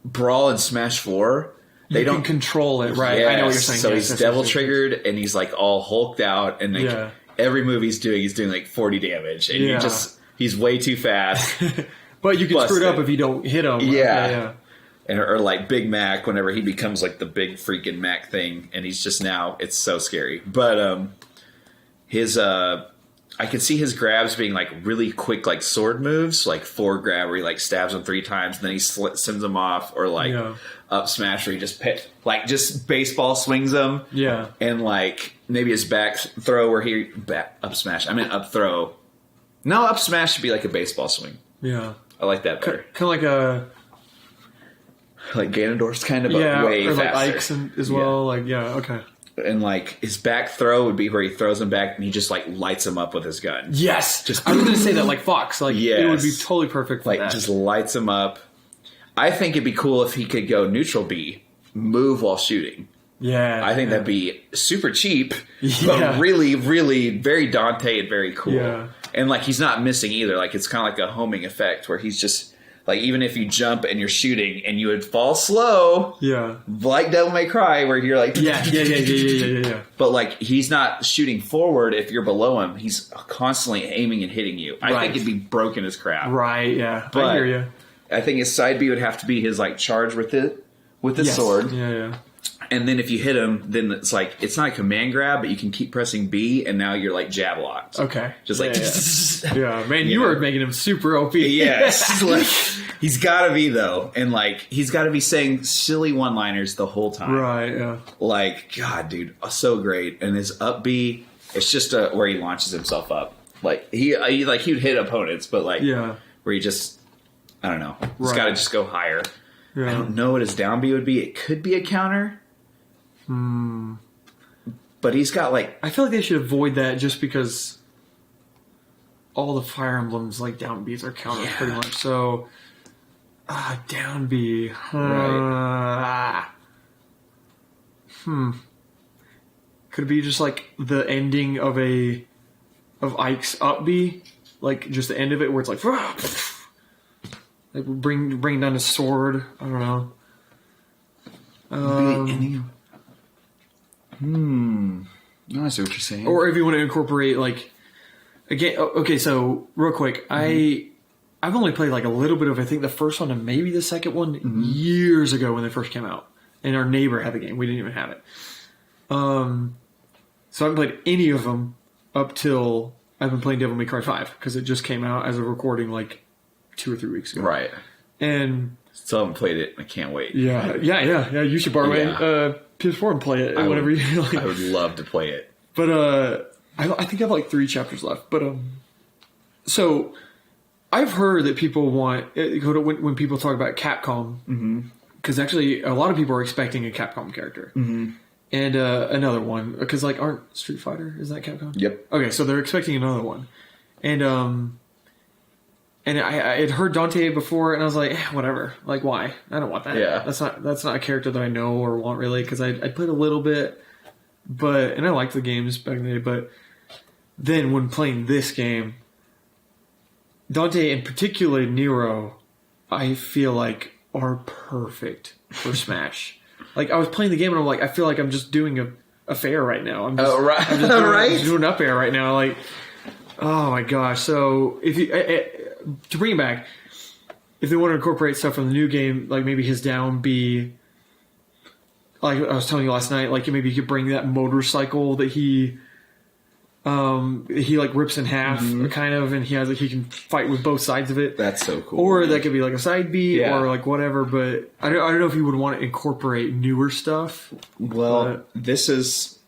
Brawl and Smash 4, they don't control it, right? Yes, I know what you're saying. So he's devil triggered and he's like all hulked out, and like every move he's doing like 40 damage, and he's way too fast. But you can screw it up if you don't hit him. Yeah. And, or like Big Mac, whenever he becomes like the big freaking Mac thing, and he's just now, it's so scary. But his I could see his grabs being like really quick, like sword moves, like forward grab where he like stabs him 3 times and then he sends them off, or like up smash where he just just baseball swings them. Yeah, and like maybe his back throw where he up smash. I mean up throw. No, up smash should be like a baseball swing. Yeah, I like that better. Kind of like a. Like Ganondorf's kind of, but way or faster. Like Ike's as well. Okay. And like his back throw would be where he throws him back and he just like lights him up with his gun. Yes, I was going to say that like Fox. Like it would be totally perfect for that. Just lights him up. I think it'd be cool if he could go neutral B, move while shooting. Yeah, I think that'd be super cheap, but really, really very Dante and very cool. Yeah. And like he's not missing either. Like it's kind of like a homing effect where he's just. Like, even if you jump and you're shooting and you would fall slow, like Devil May Cry, where you're like... Yeah. But, like, he's not shooting forward if you're below him. He's constantly aiming and hitting you. I think it'd be broken as crap. Right, yeah. But I hear you. I think his side B would have to be his, like, charge with his sword. Yeah. And then if you hit him, then it's like, it's not a command grab, but you can keep pressing B, and now you're like jab locked. Okay. Just like... Yeah, man, you were making him super OP. Yes. Like, he's got to be, though. And, like, he's got to be saying silly one-liners the whole time. Right, yeah. Like, God, dude, so great. And his up B, it's just where he launches himself up. Like, he would hit opponents, but, like, where he just, I don't know. He's got to just go higher. Yeah. I don't know what his down B would be. It could be a counter. But he's got, like... I feel like they should avoid that just because all the Fire Emblems, like, down Bs are counters pretty much. So, down B. Right. Could it be just, like, the ending of Ike's up B? Like, just the end of it where it's like... Like, bring down his sword. I don't know. No, I see what you're saying. Or if you want to incorporate, like, again, okay, so real quick, I've only played like a little bit of, I think, the first one and maybe the second one years ago when they first came out, and our neighbor had the game. We didn't even have it. So I haven't played any of them up till I've been playing Devil May Cry 5 because it just came out as a recording like 2 or 3 weeks ago. Right. And still haven't played it. I can't wait. Yeah. You should borrow my PS4 and play it whenever you like. I would love to play it. But I think I have like 3 chapters left. But so I've heard that people want when people talk about Capcom, because actually a lot of people are expecting a Capcom character. And another one, because like aren't Street Fighter, is that Capcom? Yep. Okay, so they're expecting another one, and I had heard Dante before, and I was like, whatever. Like, why? I don't want that. Yeah. That's not a character that I know or want really, because I played a little bit, and I liked the games back in the day. But then when playing this game, Dante and particularly Nero, I feel like are perfect for Smash. Like, I was playing the game and I'm like, I feel like I'm just doing a fair right now. I'm just, right. I'm just doing up air right now. Like, oh my gosh. So if you to bring it back, if they want to incorporate stuff from the new game, like maybe his down B, like I was telling you last night, like maybe you could bring that motorcycle that he like rips in half kind of, and he can fight with both sides of it. That's so cool. Or that could be like a side B or like whatever, but I don't know if you would want to incorporate newer stuff. Well, this is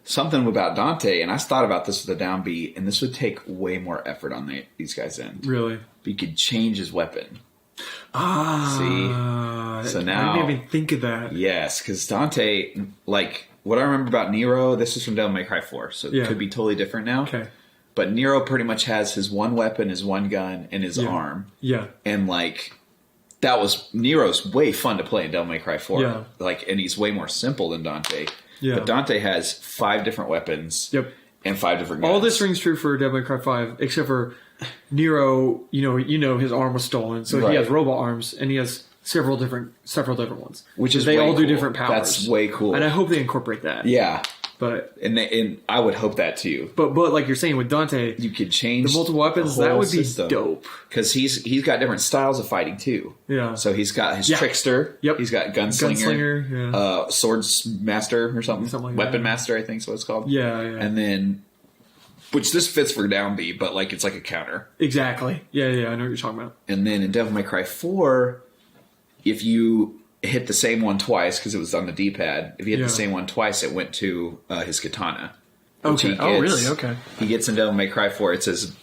something about Dante, and I thought about this with the down B, and this would take way more effort on these guys' end. Really? You could change his weapon. See? So now... I didn't even think of that. Yes, because Dante, like... What I remember about Nero, this is from Devil May Cry 4, so it could be totally different now. Okay. But Nero pretty much has his one weapon, his one gun, and his arm. Yeah. And, like, Nero's way fun to play in Devil May Cry 4. Yeah. Like, and he's way more simple than Dante. Yeah. But Dante has 5 different weapons. Yep. And 5 different guns. All this rings true for Devil May Cry 5, except for Nero. His arm was stolen, so he has robot arms, and he has several different ones. Which is they all do cool. different powers. That's way cool. And I hope they incorporate that. Yeah. But and I would hope that too. But like you're saying with Dante, you could change the multiple weapons. That would be dope. Because he's got different styles of fighting too. Yeah. So he's got his trickster. Yep. He's got gunslinger. Swords master or something. Like Weapon that. master, I think is what it's called. Yeah. And then, which this fits for down B, but like it's like a counter. Exactly. Yeah. I know what you're talking about. And then in Devil May Cry 4, if you hit the same one twice, because it was on the D-pad, if you hit the same one twice, it went to his katana. Okay. Really? Okay. He gets in Devil May Cry 4, it's his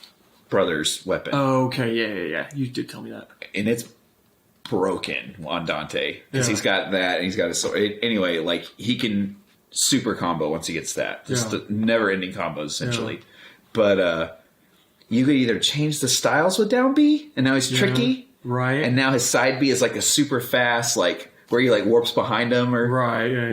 brother's weapon. Oh, okay. Yeah. You did tell me that. And it's broken on Dante. Because he's got that, and he's got his sword. Anyway, like, he can super combo once he gets that. Just the never-ending combos, essentially. Yeah. But you could either change the styles with down B, and now he's tricky. Right. And now his side B is like a super fast, like where he like warps behind him, or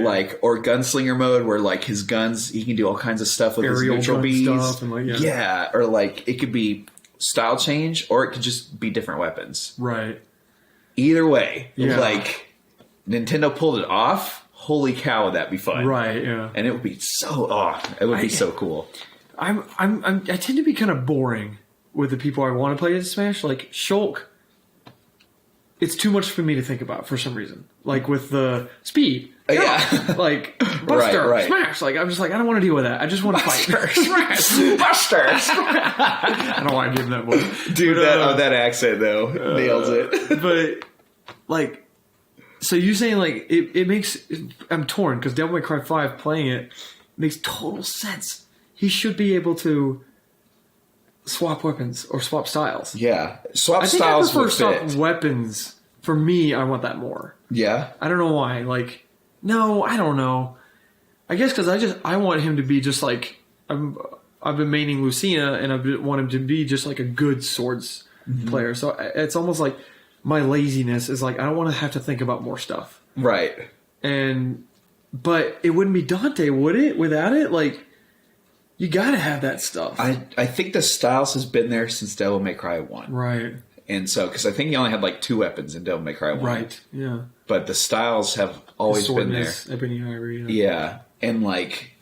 like or gunslinger mode where like his guns, he can do all kinds of stuff with aerial his neutral Bs. Stuff and or like it could be style change, or it could just be different weapons. Right. Either way, like Nintendo pulled it off. Holy cow, would that be fun? Right. Yeah. And it would be so so cool. I tend to be kind of boring with the people I want to play as Smash, like Shulk. It's too much for me to think about for some reason. Like with the speed. Like Buster, Smash. Like I'm just like, I don't want to deal with that. I just want to fight. Smash, Buster. I don't want to give him that voice. Dude, that accent though nails it. But like, so you're saying like it makes I'm torn because Devil May Cry 5 playing it makes total sense. He should be able to swap weapons or swap styles. Yeah. I prefer swap weapons. For me, I want that more. Yeah. I don't know why. Like, no, I don't know. I guess because I want him to be just like I've been maining Lucina, and I want him to be just like a good swords player. So it's almost like my laziness is like I don't want to have to think about more stuff. Right. But it wouldn't be Dante, would it? Without it, like. You gotta have that stuff. I think the styles has been there since Devil May Cry 1. Right. And so, because I think he only had like 2 weapons in Devil May Cry 1. Right, yeah. But the styles have always been there. Ebony Ivory. Yeah. And like,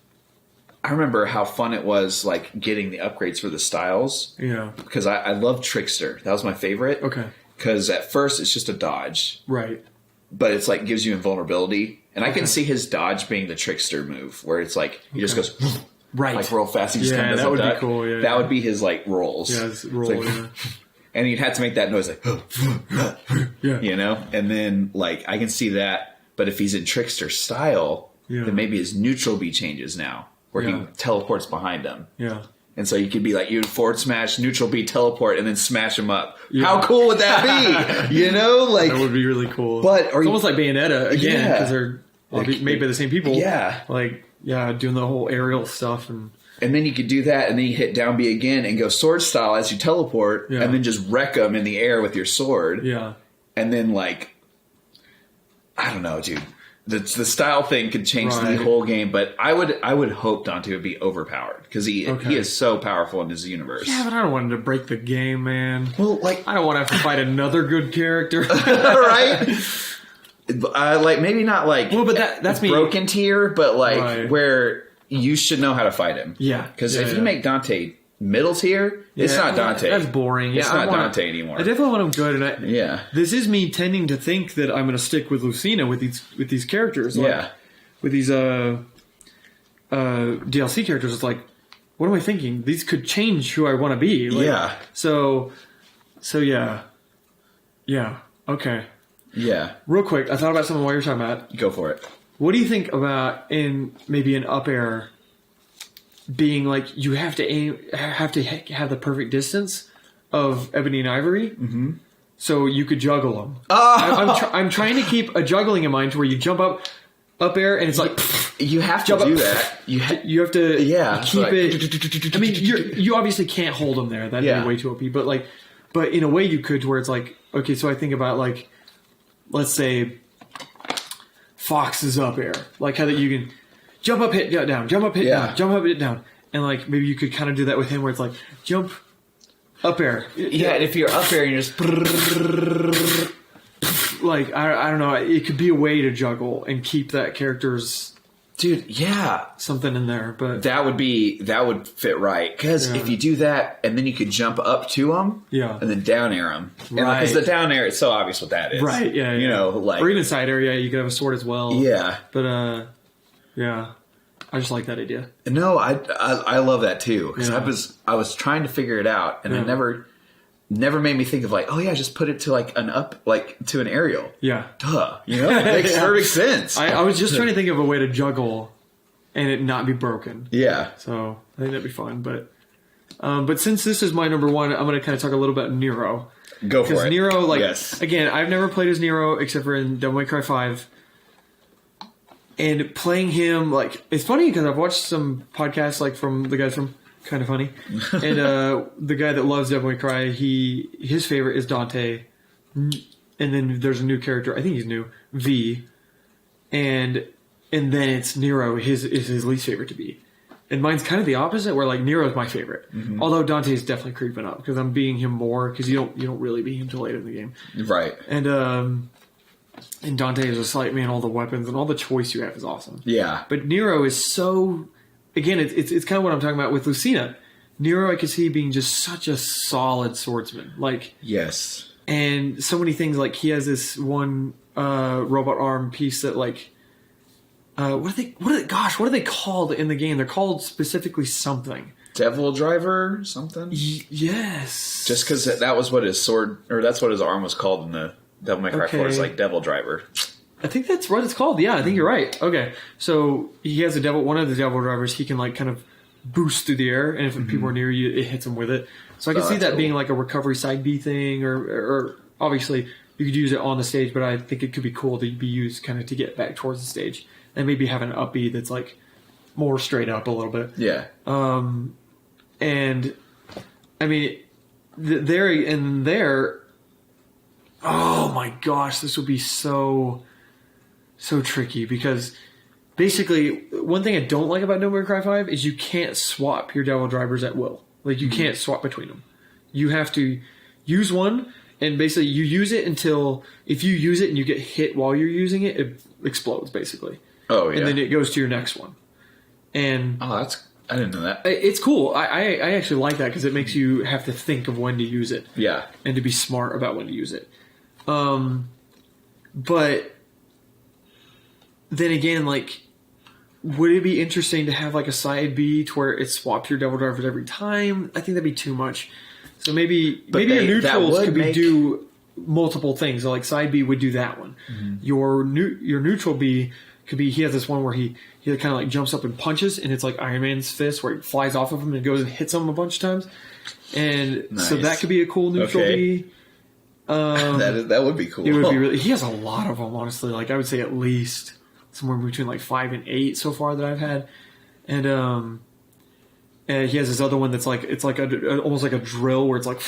I remember how fun it was like getting the upgrades for the styles. Yeah. Because I love Trickster. That was my favorite. Okay. Because at first it's just a dodge. Right. But it's like gives you invulnerability. And I can see his dodge being the Trickster move, where it's like, he just goes... Right. Like real fast. He just kind of does that would duck. be cool. Yeah, that would be his like rolls. Yeah, his roll. Like, and you'd have to make that noise like, you know? And then like, I can see that. But if he's in Trickster style, then maybe his neutral B changes now, where he teleports behind him. Yeah. And so you could be like, you'd forward smash, neutral B, teleport, and then smash him up. Yeah. How cool would that be? You know? Like, that would be really cool. But it's almost like Bayonetta again, because they're made by the same people. Yeah. Like, yeah, doing the whole aerial stuff. And then you could do that, and then you hit down B again and go sword style as you teleport, and then just wreck them in the air with your sword. Yeah. And then, like, I don't know, dude. The style thing could change the whole game, but I would hope Dante would be overpowered, because he is so powerful in his universe. Yeah, but I don't want him to break the game, man. Well, like... I don't want to have to fight another good character. Right? Like maybe not like but that's broken tier, but like where you should know how to fight him. Yeah, because if you make Dante middle tier, it's not Dante. That's boring. It's not Dante anymore. I definitely want him good, and this is me tending to think that I'm going to stick with Lucina with these characters. Like, with these DLC characters. It's like, what am I thinking? These could change who I want to be. Like, So yeah. Okay. Yeah. Real quick, I thought about something while you were talking about. Go for it. What do you think about maybe an up air being like you have to have the perfect distance of Ebony and Ivory, so you could juggle them? I'm trying to keep a juggling in mind to where you jump up air and it's like you have to do that. You have to keep it. I mean, you obviously can't hold them there. That'd be way too OP. But in a way you could, to where it's like, okay, so I think about like, let's say Fox is up air, like how that you jump up, hit down, jump up, hit Yeah. down, jump up, hit down. And like maybe you could kind of do that with him where it's like jump, up air. Yeah, and if you're up there and you're just like I don't know, it could be a way to juggle and keep that character's dude, yeah, something in there. But that would fit right because if you do that and then you could jump up to them, and then down air them, because the down air, it's so obvious what that is, right? Yeah, you know, like or even side air. Yeah, you could have a sword as well. Yeah, but yeah. I just like that idea. No, I love that too because I was trying to figure it out and it never made me think of like, oh yeah, just put it to like to an aerial. Yeah, duh, you know, it makes perfect sense. I was just trying to think of a way to juggle and it not be broken. Yeah, so I think that'd be fun. But since this is my number one, I'm going to kind of talk a little about Nero. Go for it. Because Nero, again, I've never played as Nero except for in Devil May Cry 5. And playing him, like, it's funny because I've watched some podcasts, like, from the guys from Kind of Funny. And the guy that loves Devil May Cry, his favorite is Dante. And then there's a new character, I think he's new, V. And then it's Nero, is his least favorite to be. And mine's kind of the opposite, where, like, Nero's my favorite. Mm-hmm. Although Dante's definitely creeping up because I'm being him more because you don't really beat him till later in the game. Right. And Dante is just like, man, all the weapons and all the choice you have is awesome. Yeah. But Nero is so... Again, it's kind of what I'm talking about with Lucina. Nero, I could see being just such a solid swordsman. Like... Yes. And so many things, like he has this one robot arm piece that like... what are they called in the game? They're called specifically something. Devil Driver something? Yes. Just because that was what his sword... Or that's what his arm was called in the... Devil May Cry 4 is like Devil Driver. I think that's what it's called. Yeah, I think you're right. Okay. So he has one of the Devil Drivers, he can like kind of boost through the air, and if people are near you, it hits them with it. So I can see that being like a recovery side B thing, or obviously you could use it on the stage, but I think it could be cool to be used kind of to get back towards the stage. And maybe have an up B that's like more straight up a little bit. Yeah. And I mean, there, oh my gosh, this would be so tricky because basically one thing I don't like about Devil May Cry 5 is you can't swap your Devil Drivers at will. Like you can't swap between them. You have to use one and basically you use it until if you use it and you get hit while you're using it, it explodes basically. Oh yeah. And then it goes to your next one. And I didn't know that. It's cool. I actually like that because it makes you have to think of when to use it. Yeah. And to be smart about when to use it. But then again, like, would it be interesting to have like a side B to where it swaps your Devil Drivers every time? I think that'd be too much. So maybe your neutrals could do multiple things. So like side B would do that one. Mm-hmm. Your neutral B could be, he has this one where he kind of like jumps up and punches, and it's like Iron Man's fist where it flies off of him and goes and hits him a bunch of times. And so that could be a cool neutral B. That would be cool. It would be really. He has a lot of them, honestly. Like I would say at least somewhere between like 5 and 8 so far that I've had. And he has this other one that's like it's like almost like a drill where it's like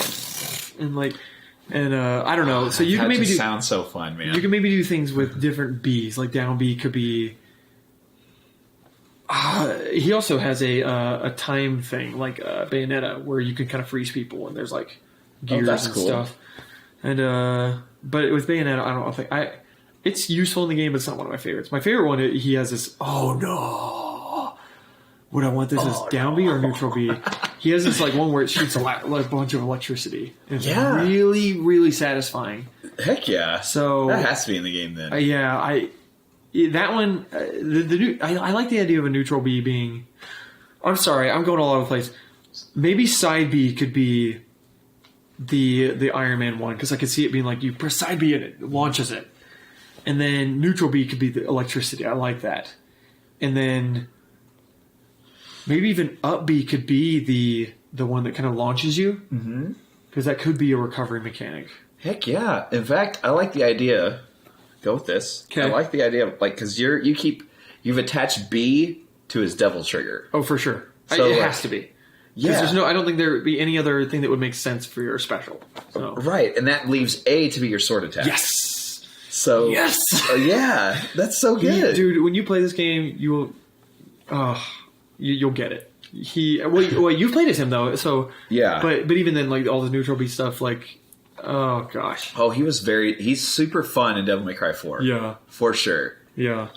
and I don't know. So you can maybe sounds so fun, man. You can maybe do things with different Bs. Like down B could be. He also has a time thing like Bayonetta where you can kind of freeze people and there's like gears and stuff. And but with Bayonetta, I don't think it's useful in the game, but it's not one of my favorites. My favorite one, he has this. Oh no! Would I want this as down B or neutral B? He has this like one where it shoots like a bunch of electricity. And it's really, really satisfying. Heck yeah! So that has to be in the game then. That one, I like the idea of a neutral B being. I'm sorry, I'm going all over the place. Maybe side B could be the Iron Man one because I could see it being like you press side B and it launches it, and then neutral B could be the electricity. I like that, and then maybe even up B could be the one that kind of launches you because that could be a recovery mechanic. Heck yeah! In fact, I like the idea. Go with this. Okay. I like the idea of like because you've attached B to his devil trigger. Oh, for sure. So it has to be. Yeah. Because I don't think there would be any other thing that would make sense for your special. So. Right, and that leaves A to be your sword attack. Yes. So yeah, that's so good, dude. When you play this game, you will. you'll get it. You've played as him though, so yeah. But even then, like all the neutral beat stuff, like oh gosh, he's super fun in Devil May Cry 4. Yeah, for sure. Yeah,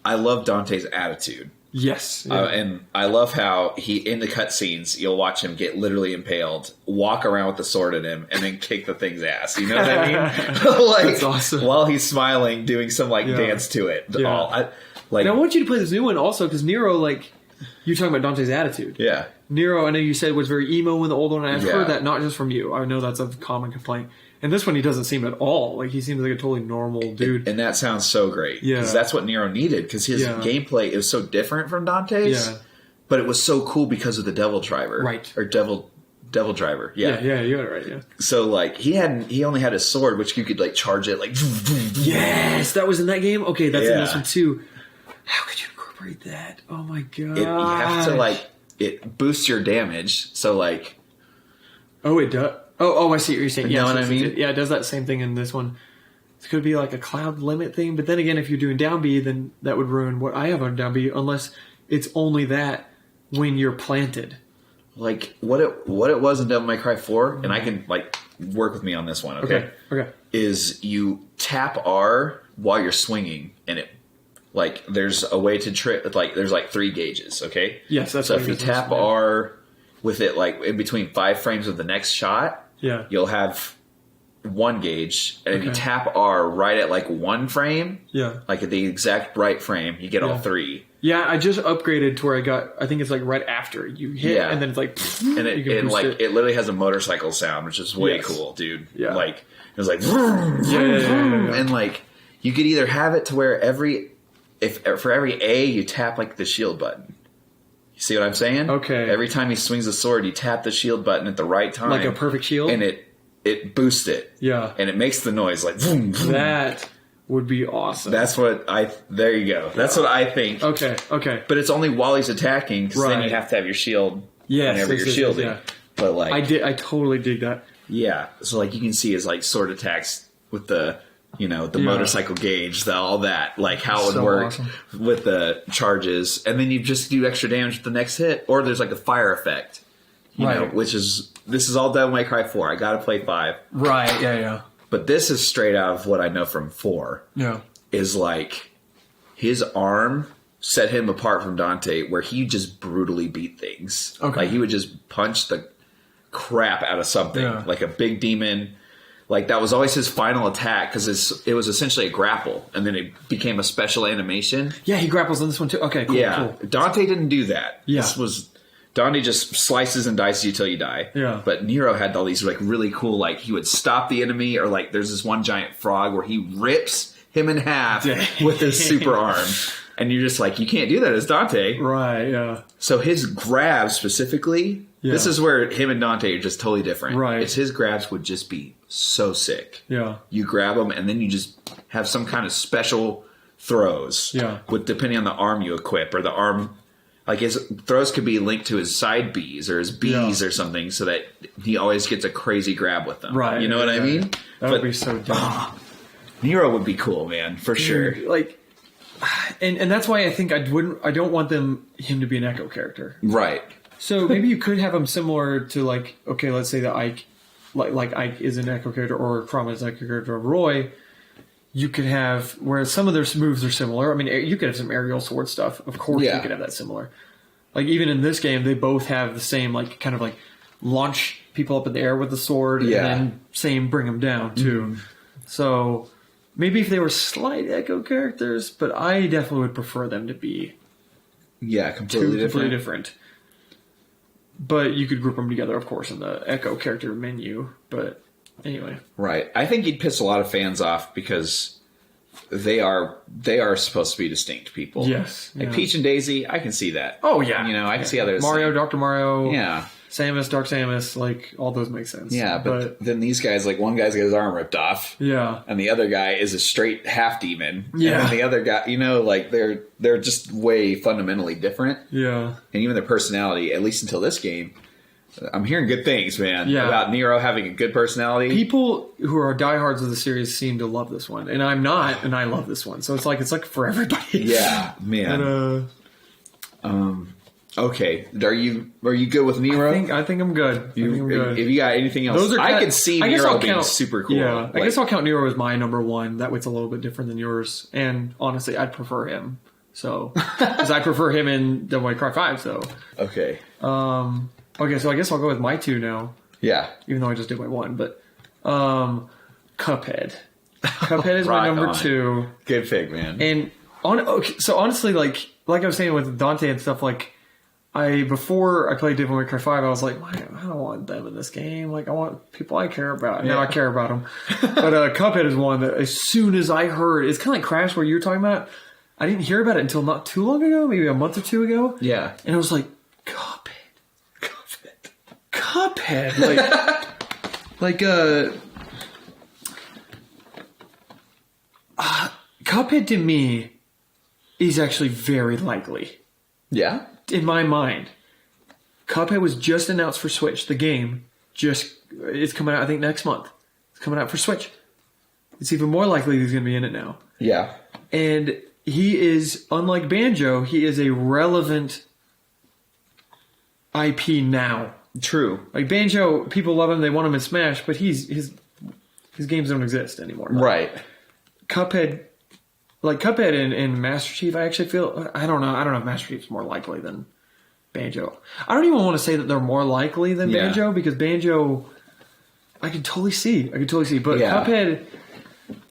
I love Dante's attitude. Yes, and I love how in the cutscenes you'll watch him get literally impaled, walk around with the sword in him, and then kick the thing's ass. You know what I mean? Like, that's awesome. While he's smiling, doing some dance to it. Yeah. And I want you to play this new one also because Nero, like you're talking about Dante's attitude. Yeah, Nero, I know you said was very emo in the old one, and I've heard that not just from you. I know that's a common complaint. And this one, he doesn't seem at all like he seems like a totally normal dude. And that sounds so great. Yeah, because that's what Nero needed. Because his gameplay is so different from Dante's. Yeah, but it was so cool because of the Devil Driver, right? Or Devil Driver. Yeah, you got it right. Yeah. So like he only had his sword, which you could like charge it like. Yes, that was in that game. Okay, that's in this one too. How could you incorporate that? Oh my god! You have to it boosts your damage. So like, it does. Oh, I see what you're saying. You know what I mean? It does that same thing in this one. It could be like a cloud limit thing, but then again, if you're doing down B, then that would ruin what I have on down B, unless it's only that when you're planted. Like what it was in Devil May Cry 4, and I can work with me on this one. Okay. Is you tap R while you're swinging, and it there's a way to trip. There's 3 gauges. Okay. Yes, that's so if you tap R with it in between 5 frames of the next shot. Yeah, you'll have 1 gauge, and if you tap R right at 1 frame, at the exact right frame, you get all 3. Yeah, I just upgraded to where I think it's right after you hit, and then it's and it literally has a motorcycle sound, which is way cool, dude. Yeah, it was and you could either have it to where for every A you tap the shield button. See what I'm saying? Okay. Every time he swings the sword, you tap the shield button at the right time. Like a perfect shield? And it boosts it. Yeah. And it makes the noise vroom, vroom. That would be awesome. That's what there you go. That's what I think. Okay. But it's only while he's attacking, because then you have to have your shield whenever you're shielding. Yeah. But I totally dig that. Yeah. So you can see his sword attacks with the motorcycle gauge, all that, how it would work with the charges. And then you just do extra damage with the next hit. Or there's a fire effect, you know, this is all Devil May Cry 4. I got to play 5. Right, yeah. But this is straight out of what I know from 4. Yeah. Is his arm set him apart from Dante, where he just brutally beat things. Okay. He would just punch the crap out of something, like a big demon. That was always his final attack, because it was essentially a grapple, and then it became a special animation. Yeah, he grapples in this one too. Okay, cool. Yeah, cool. Dante didn't do that. Yeah. Dante just slices and dices you till you die. Yeah. But Nero had all these really cool, he would stop the enemy, or there's this one giant frog where he rips him in half with his super arm. And you're just you can't do that as Dante. Right, yeah. So his grabs specifically, this is where him and Dante are just totally different. Right. His grabs would just be so sick. Yeah. You grab them, and then you just have some kind of special throws. Yeah. Depending on the arm you equip, or the arm... his throws could be linked to his side Bs or his Bs or something, so that he always gets a crazy grab with them. Right. You know what I mean? That would be so dumb. Nero would be cool, man, for sure. And that's why I think I don't want him to be an Echo character. Right. So maybe you could have him similar to let's say that Ike, like Ike is an Echo character, or Chroma is an Echo character, or Roy. You could have, whereas some of their moves are similar. I mean, you could have some aerial sword stuff. Of course, you could have that similar. Even in this game, they both have the same launch people up in the air with the sword, and then same bring them down too. Mm-hmm. So maybe if they were slight Echo characters, but I definitely would prefer them to be completely different. But you could group them together, of course, in the Echo character menu. But anyway, right. I think you'd piss a lot of fans off because they are supposed to be distinct people. Yes, Peach and Daisy, I can see that. Oh yeah, I can see others. Mario, Dr. Mario, yeah. Samus, Dark Samus, all those make sense. Yeah, but then these guys, one guy's got his arm ripped off. Yeah. And the other guy is a straight half demon. Yeah. And then the other guy, they're just way fundamentally different. Yeah. And even their personality, at least until this game, I'm hearing good things, man, about Nero having a good personality. People who are diehards of the series seem to love this one. And I'm not, and I love this one. So it's like for everybody. Yeah, man. Okay. Are you good with Nero? I think I'm good. If you got anything else, I could see Nero being super cool. Yeah, I guess I'll count Nero as my number one. That way it's a little bit different than yours. And honestly, I'd prefer him. So, because I prefer him in Devil May Cry 5. So, okay. Okay, so I guess I'll go with my 2 now. Yeah. Even though I just did my 1, but Cuphead. Cuphead is my number 2. Good pick, man. And so honestly, like I was saying with Dante and stuff, like before I played Devil May Cry 5, I was like, I don't want them in this game. Like I want people I care about. Now I care about them. But Cuphead is one that as soon as I heard, it's kind of like Crash where you were talking about. I didn't hear about it until not too long ago, maybe a month or 2 ago. Yeah, and I was like, Cuphead. Cuphead to me is actually very likely. Yeah? In my mind. Cuphead was just announced for Switch. The game it's coming out, I think, next month. It's coming out for Switch. It's even more likely he's going to be in it now. Yeah. And he is, unlike Banjo, he is a relevant IP now. True. Like Banjo, people love him, they want him in Smash, but his games don't exist anymore. Right. Cuphead and Master Chief, I actually feel, I don't know if Master Chief's more likely than Banjo. I don't even want to say that they're more likely than Banjo, because Banjo, I can totally see. But Cuphead,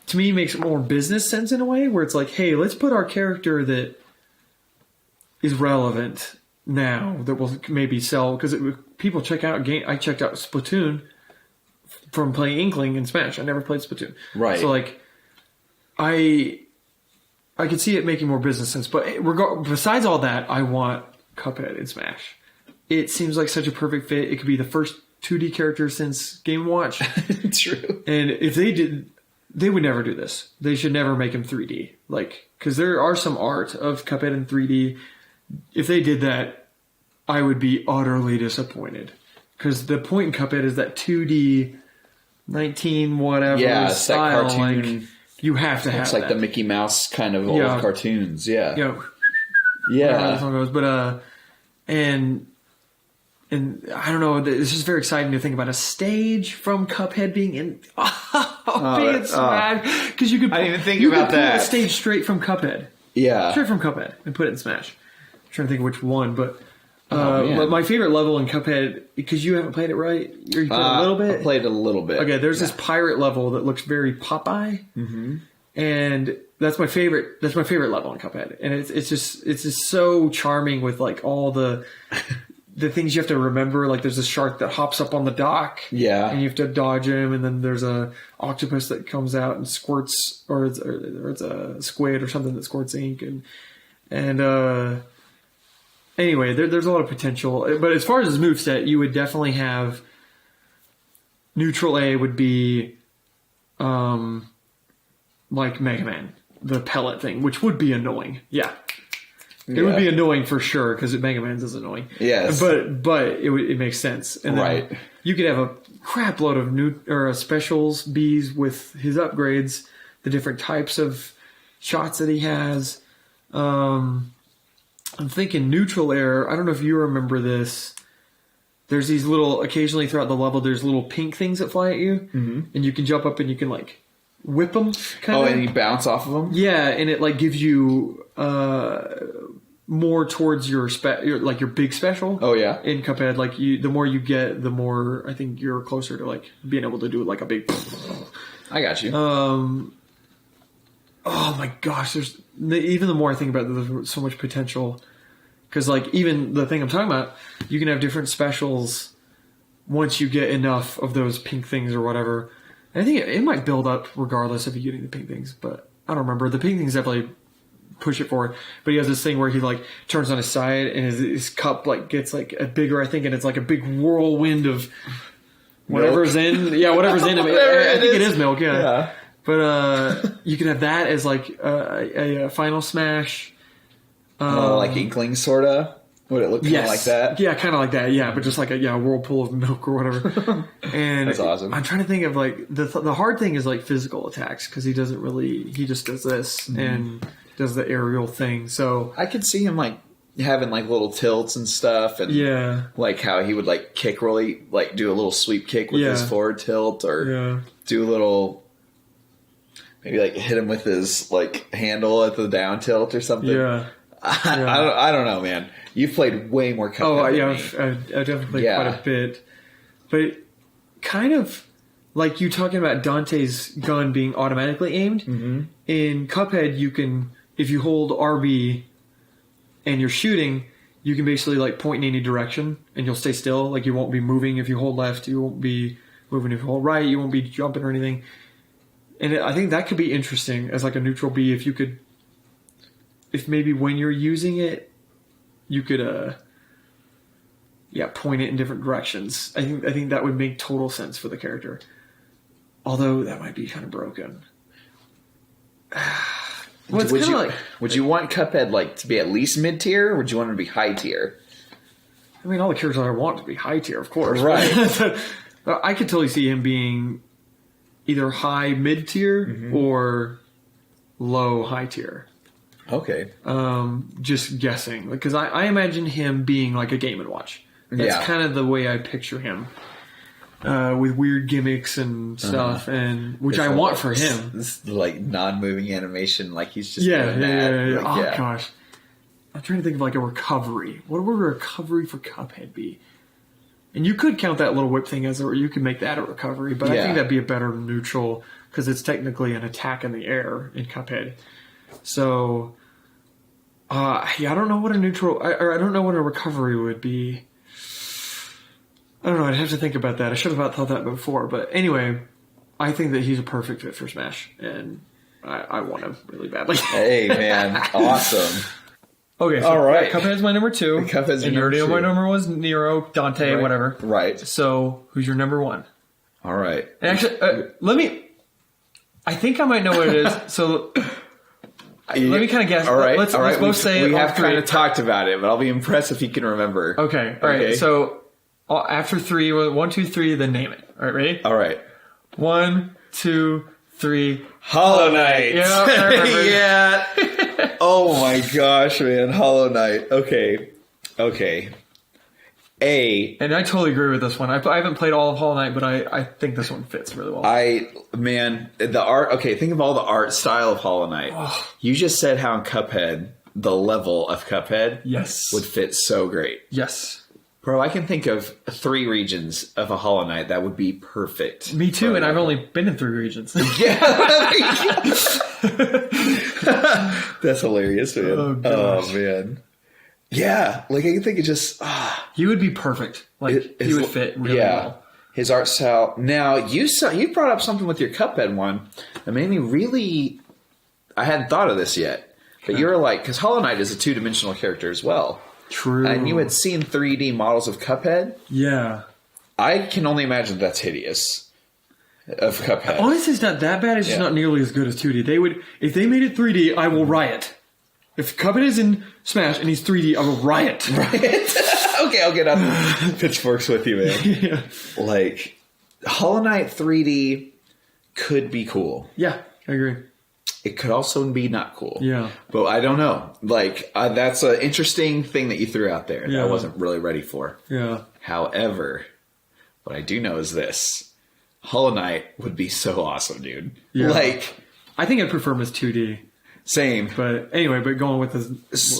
to me, makes more business sense in a way, where it's like, hey, let's put our character that is relevant now, that will maybe sell, because people check out I checked out Splatoon from playing Inkling and Smash. I never played Splatoon. Right. So, like, I could see it making more business sense. But besides all that, I want Cuphead in Smash. It seems like such a perfect fit. It could be the first 2D character since Game & Watch. True. And if they did, they would never do this. They should never make him 3D. Like, because there are some art of Cuphead in 3D. If they did that, I would be utterly disappointed. Because the point in Cuphead is that 2D, 19 whatever style. That cartoon. Like, you have to have it's like that. the Mickey Mouse kind of old cartoons. Yeah. Yeah. How the song goes. But, and I don't know, it's just very exciting to think about a stage from Cuphead being in. Being Smash. Because you could. I didn't even think about that. Pull a stage straight from Cuphead. Yeah. Straight from Cuphead and put it in Smash. I'm trying to think of which one, but. But my favorite level in Cuphead, because you haven't played it, right? Or you played a little bit? I played it a little bit. Okay, there's this pirate level that looks very Popeye. Mm-hmm. And that's my favorite level in Cuphead. And it's just so charming with like all the things you have to remember. Like there's a shark that hops up on the dock. Yeah. And you have to dodge him, and then there's a octopus that comes out and squirts, or it's a squid or something that squirts ink, and anyway, there's a lot of potential. But as far as his moveset, you would definitely have neutral A would be like Mega Man, the pellet thing, which would be annoying. Yeah. It would be annoying for sure, because Mega Man's is annoying. Yes. But it makes sense. And then you could have a crap load of specials Bs with his upgrades, the different types of shots that he has. I'm thinking neutral air. I don't know if you remember this. There's these occasionally throughout the level, there's little pink things that fly at you. Mm-hmm. And you can jump up and you can like whip them. And you bounce off of them? Yeah, and it like gives you more towards your big special. Oh, yeah. In Cuphead, like the more you get, the more I think you're closer to like being able to do like a big. I got you. Oh my gosh, even the more I think about it, there's so much potential. Because like even the thing I'm talking about, you can have different specials once you get enough of those pink things or whatever. And I think it might build up regardless of you getting the pink things, but I don't remember. The pink things definitely push it forward. But he has this thing where he like turns on his side and his cup like gets like a bigger, I think, and it's like a big whirlwind of whatever's in. Yeah, whatever's in him. I think it is milk. Yeah. But you can have that as like a final smash. Like Inkling, sort of? Would it look kind of like that? Yeah, kind of like that. Yeah, but just like a whirlpool of milk or whatever. And that's awesome. I'm trying to think of like the hard thing is like physical attacks, because he just does this and does the aerial thing. So I could see him like having like little tilts and stuff, and like how he would like kick really like do a little sweep kick with his forward tilt, or do a little maybe like hit him with his like handle at the down tilt or something. I don't know, man. You've played way more Cuphead. Oh yeah, I've definitely played quite a bit, but kind of like you talking about Dante's gun being automatically aimed. In Cuphead, you can, if you hold RB and you're shooting, you can basically like point in any direction and you'll stay still. Like you won't be moving if you hold left. You won't be moving if you hold right. You won't be jumping or anything. And I think that could be interesting as like a neutral B if you could, if maybe when you're using it, you could point it in different directions. I think that would make total sense for the character. Although that might be kind of broken. Well, would you want Cuphead like to be at least mid tier, or would you want him to be high tier? I mean, all the characters I want to be high tier, of course. Right. But I could totally see him being either high mid tier or low high tier. Okay. Just guessing, because I imagine him being like a Game & Watch. That's kind of the way I picture him. With weird gimmicks and stuff, and which I want for him. This like non-moving animation, like he's just gosh, I'm trying to think of like a recovery. What would a recovery for Cuphead be? And you could count that little whip thing as you could make that a recovery, but I think that'd be a better neutral because it's technically an attack in the air in Cuphead. So, I don't know what a neutral, or I don't know what a recovery would be. I don't know. I'd have to think about that. I should have thought that before. But anyway, I think that he's a perfect fit for Smash, and I want him really badly. Hey, man. Awesome. Okay, so all right. Cuphead's my number 2. Cuphead's and your number 2. My number was Nero, Dante, whatever. Right. So, who's your number 1? All right. And actually, I think I might know what it is. So, let me kind of guess. All right. Let's both say it. We have kind of talked about it, but I'll be impressed if you can remember. Okay. All right. So, after 3, 1, 2, 3, then name it. All right, ready? All right. 1, 2, 3. Hollow Knight. Yeah, I remember. Yeah. Oh my gosh, man. Hollow Knight. Okay. And I totally agree with this one. I haven't played all of Hollow Knight, but I think this one fits really well. The art. Okay, think of all the art style of Hollow Knight. Oh. You just said how in Cuphead, the level of Cuphead would fit so great. Yes. Bro, I can think of 3 regions of a Hollow Knight that would be perfect. Me too, and I've only been in 3 regions. Yeah. That's hilarious, man. Oh, man. Yeah, like I can think of just... He would be perfect. Like, he would fit really well. His art style. Now, you brought up something with your Cuphead one that made me really... I hadn't thought of this yet. But you were like... Because Hollow Knight is a 2-dimensional character as well. True. And you had seen 3D models of Cuphead. Yeah. I can only imagine that's hideous. Of Cuphead. Honestly, it's not that bad. It's just not nearly as good as 2D. If they made it 3D, I will riot. If Cuphead is in Smash and he's 3D, I will riot. Riot? Okay, I'll get up pitchforks with you, man. Yeah. Like, Hollow Knight 3D could be cool. Yeah, I agree. It could also be not cool. Yeah. But I don't know. Like, that's an interesting thing that you threw out there that I wasn't really ready for. Yeah. However, what I do know is this. Hollow Knight would be so awesome, dude. Yeah. Like, I think I'd prefer him as 2D. Same. But anyway, going with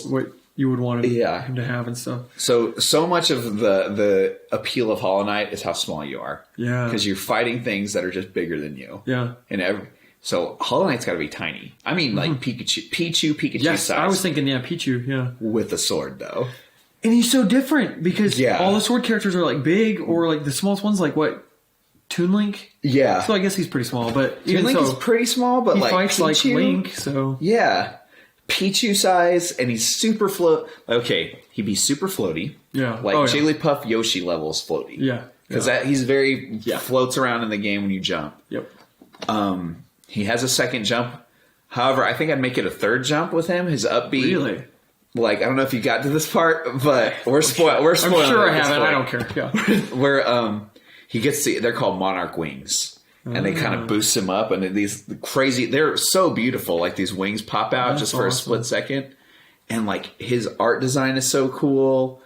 what you would want him to have and stuff. So much of the appeal of Hollow Knight is how small you are. Yeah. Because you're fighting things that are just bigger than you. Yeah. And so Hollow Knight's got to be tiny. I mean, like Pikachu yes, size. I was thinking, Pichu, yeah. With a sword, though. And he's so different because all the sword characters are like big, or like the smallest one's like what? Toon Link? Yeah. So I guess he's pretty small, but Toon Link is pretty small, but he like fights Pichu, like Link, so yeah. Pichu size, and he's super okay, he'd be super floaty. Yeah. Like Jigglypuff Yoshi levels floaty. Yeah. Because he's very floats around in the game when you jump. Yep. He has a second jump. However, I think I'd make it a third jump with him. His up B. Really? Like, I don't know if you got to this part, but we're spoiling. I'm sure I haven't. I don't care. Yeah. Where he gets they're called Monarch Wings. And they kind of boost him up, and these crazy, they're so beautiful. Like these wings pop out just for a split second. and like his art design is so cool.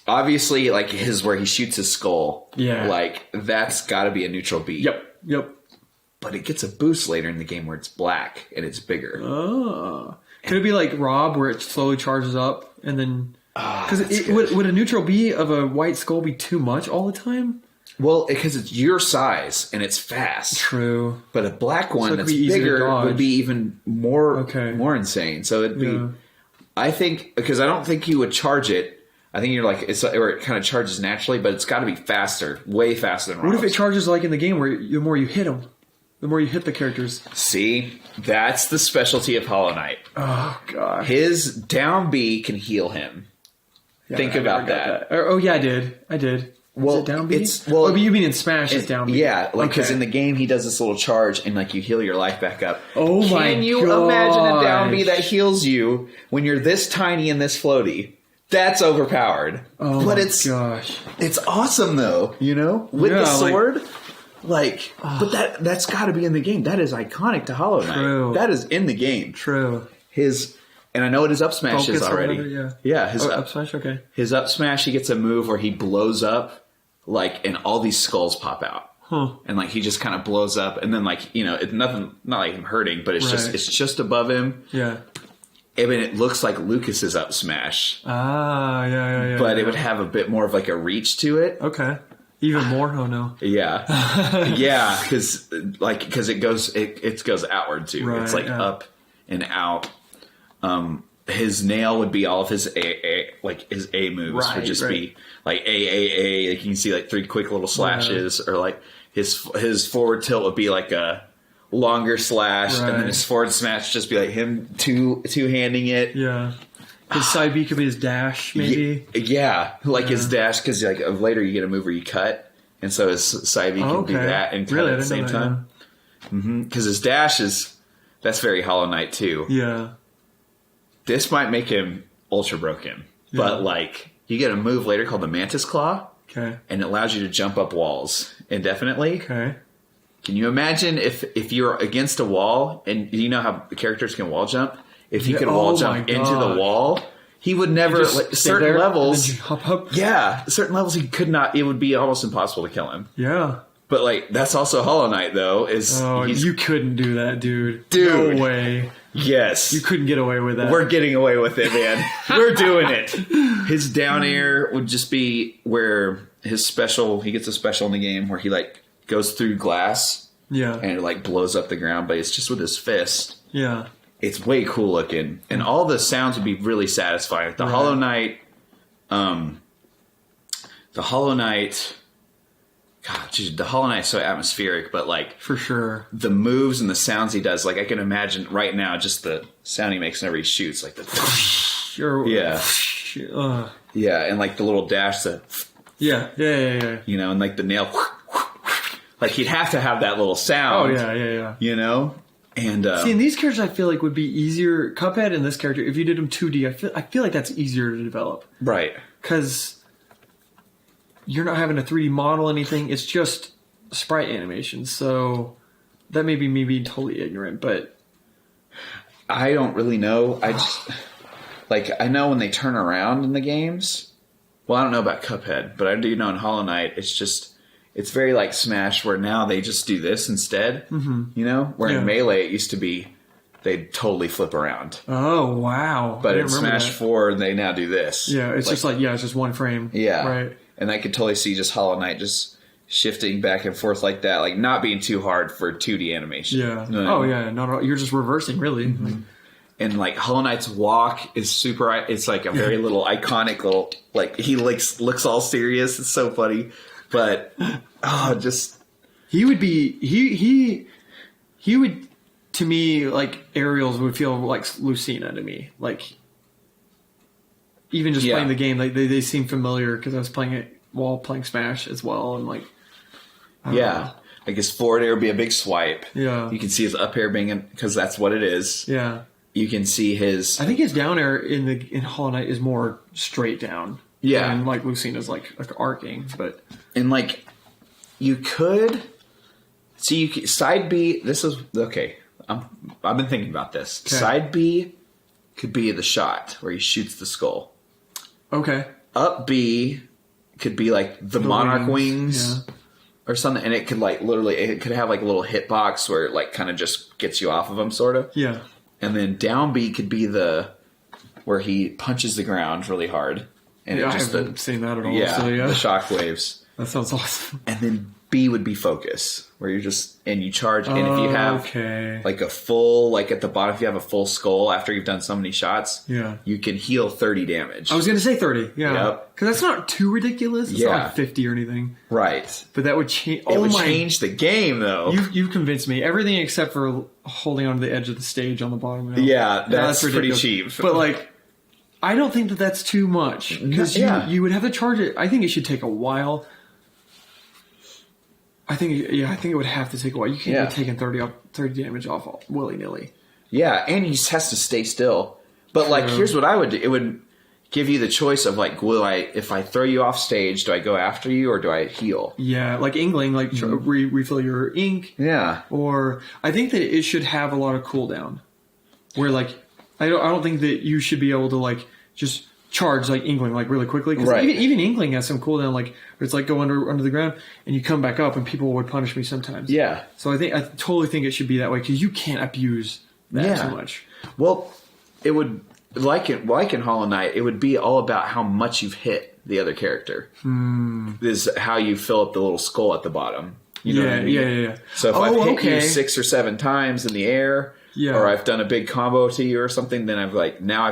Obviously, like his where he shoots his skull. Yeah, like that's got to be a neutral B. Yep. But it gets a boost later in the game where it's black and it's bigger. Oh, could it be like Rob where it slowly charges up and then? Because would a neutral B of a white skull be too much all the time? Well, because it's your size and it's fast. True. But a black one that's bigger would be even more insane. So it'd be. I think because I don't think you would charge it. I think you're like or it kind of charges naturally, but it's got to be faster, way faster than Rob's. What if it charges like in the game where the more you hit them, the more you hit the characters? See, that's the specialty of Hollow Knight. Oh god, his down B can heal him. Yeah, think about that. Oh yeah, I did. Well, is it down B? You mean in Smash it's down B? Yeah, like because in the game he does this little charge and like you heal your life back up. Oh my god! Can you imagine a down B that heals you when you're this tiny and this floaty? That's overpowered. Oh but gosh. It's awesome though, you know? With the sword. But that's gotta be in the game. That is iconic to Hollow Knight. True. That is in the game. True. And I know what his up smash is already. His up smash, okay. His up smash, he gets a move where he blows up, and all these skulls pop out. Huh. And he just kind of blows up, and then it's not like him hurting, but it's just above him. Yeah. I mean, it looks like Lucas's up smash. Yeah. But it would have a bit more of like a reach to it. Okay. Even more? Oh no. Yeah. Yeah, because it goes outward too. Right, it's up and out. His nail would be all of his his A moves would just be like A. Like you can see like 3 quick little slashes, or like his forward tilt would be like a longer slash, and then his forward smash just be like him two-handing it. Yeah. His side B could be his dash, maybe. Yeah, his dash, because later you get a move where you cut, and so his side B can do that and cut at the same time. Because his dash that's very Hollow Knight too. Yeah. This might make him ultra broken, but you get a move later called the Mantis Claw, and it allows you to jump up walls indefinitely. Okay. Can you imagine if you're against a wall, and you know how the characters can wall jump? If he could wall jump into the wall, he would never certain levels. Certain levels he could not. It would be almost impossible to kill him. Yeah. But that's also Hollow Knight though. You couldn't do that, dude. No way. Yes. You couldn't get away with that. We're getting away with it, man. We're doing it. His down air would just be where he gets a special in the game where he goes through glass. Yeah. And it blows up the ground, but it's just with his fist. Yeah. It's way cool looking. And all the sounds would be really satisfying. The Hollow Knight, God, the Hollow Knight's so atmospheric, but for sure, the moves and the sounds he does, I can imagine right now just the sound he makes whenever he shoots, yeah, and the little dash that, yeah, you know, and the nail, he'd have to have that little sound. Oh yeah, you know. And see, in these characters, I feel like would be easier. Cuphead and this character, if you did them 2D, I feel like that's easier to develop, right? Because you're not having a 3D model anything. It's just sprite animation. So that may be me being totally ignorant, but I don't really know. I just I know when they turn around in the games. Well, I don't know about Cuphead, but I do know in Hollow Knight, it's very Smash, where now they just do this instead. Mm-hmm. You know, where in Melee it used to be they'd totally flip around. Oh wow! But in Smash 4, they now do this. Yeah, it's just it's just one frame. Yeah, right. And I could totally see just Hollow Knight just shifting back and forth like that, not being too hard for 2D animation. Yeah. You know yeah. Not at all. You're just reversing, really. Mm-hmm. And Hollow Knight's walk is super. It's a very little iconic little he looks all serious. It's so funny, but he would be he would, to me, Aerials would feel like Lucina to me, even just playing the game, they seem familiar because I was playing it while playing Smash as well, and his forward air would be a big swipe. Yeah, you can see his up air being because that's what it is. Yeah, you can see his. I think his down air in Hollow Knight is more straight down. Yeah, and Lucina's arcing, but you could see side B. This is okay. I've been thinking about this. Okay. Side B could be the shot where he shoots the skull. Okay. Up B could be like the monarch wings or something, and it could like literally it could have like a little hitbox where it like kind of just gets you off of him, sort of. Yeah. And then down B could be the where he punches the ground really hard, and I haven't seen that at all. Yeah, so the shock waves. That sounds awesome. And then B would be focus, where you're just and you charge. And if you have like a full, like at the bottom, if you have a full skull after you've done so many shots, you can heal 30 damage. I was going to say 30. Yeah, Yep. Because that's not too ridiculous. It's not like 50 or anything. Right. But that would change. It would change the game, though. You've convinced me. Everything except for holding onto the edge of the stage on the bottom. Yeah, that's pretty cheap. But like, I don't think that that's too much because you would have to charge it. I think it should take a while. I think it would have to take a while. You can't be taking 30 damage off willy-nilly. Yeah, and he just has to stay still. But like, here's what I would do. It would give you the choice of like, if I throw you off stage, do I go after you or do I heal? Yeah, like Ingling, like refill your ink. Yeah. Or I think that it should have a lot of cooldown. Where like, I don't think that you should be able to like just charge like Ingling like really quickly, because even Ingling has some cooldown, like where it's like go under the ground and you come back up and people would punish me sometimes. Yeah. So I totally think it should be that way, because you can't abuse that too much. Well, it would like in Hollow Knight, it would be all about how much you've hit the other character. This is how you fill up the little skull at the bottom. You know what I mean? Yeah. So if I've hit you 6 or 7 times in the air, or I've done a big combo to you or something, then I've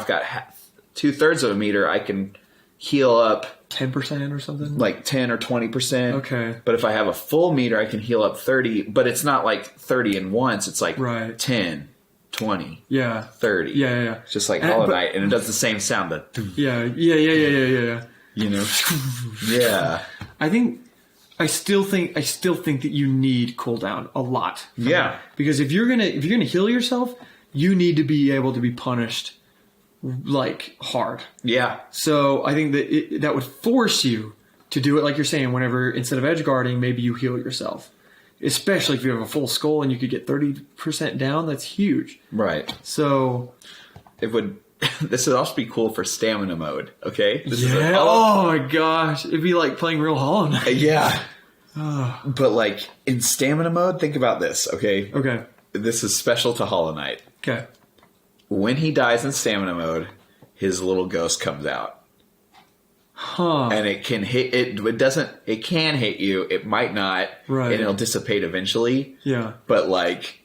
got 2/3 of a meter, I can heal up 10% or something, like 10 or 20%. Okay. But if I have a full meter, I can heal up 30. But it's not like 30 in once. It's like 10, 20, 30. Yeah. It's just like Hollow Knight, and it does the same sound. That yeah. You know. Yeah. I still think that you need cooldown a lot. Yeah. Because if you're gonna heal yourself, you need to be able to be punished like hard. Yeah. So I think that that would force you to do it like you're saying, whenever instead of edge guarding, maybe you heal yourself. Especially if you have a full skull and you could get 30% down, that's huge. Right. So it would this would also be cool for stamina mode, okay? Oh my gosh. It'd be like playing real Hollow Knight. Yeah. But like in stamina mode, think about this, okay? Okay. This is special to Hollow Knight. Okay. When he dies in stamina mode, his little ghost comes out. Huh. And it can hit it can hit you, it might not. Right. And it'll dissipate eventually. Yeah. But like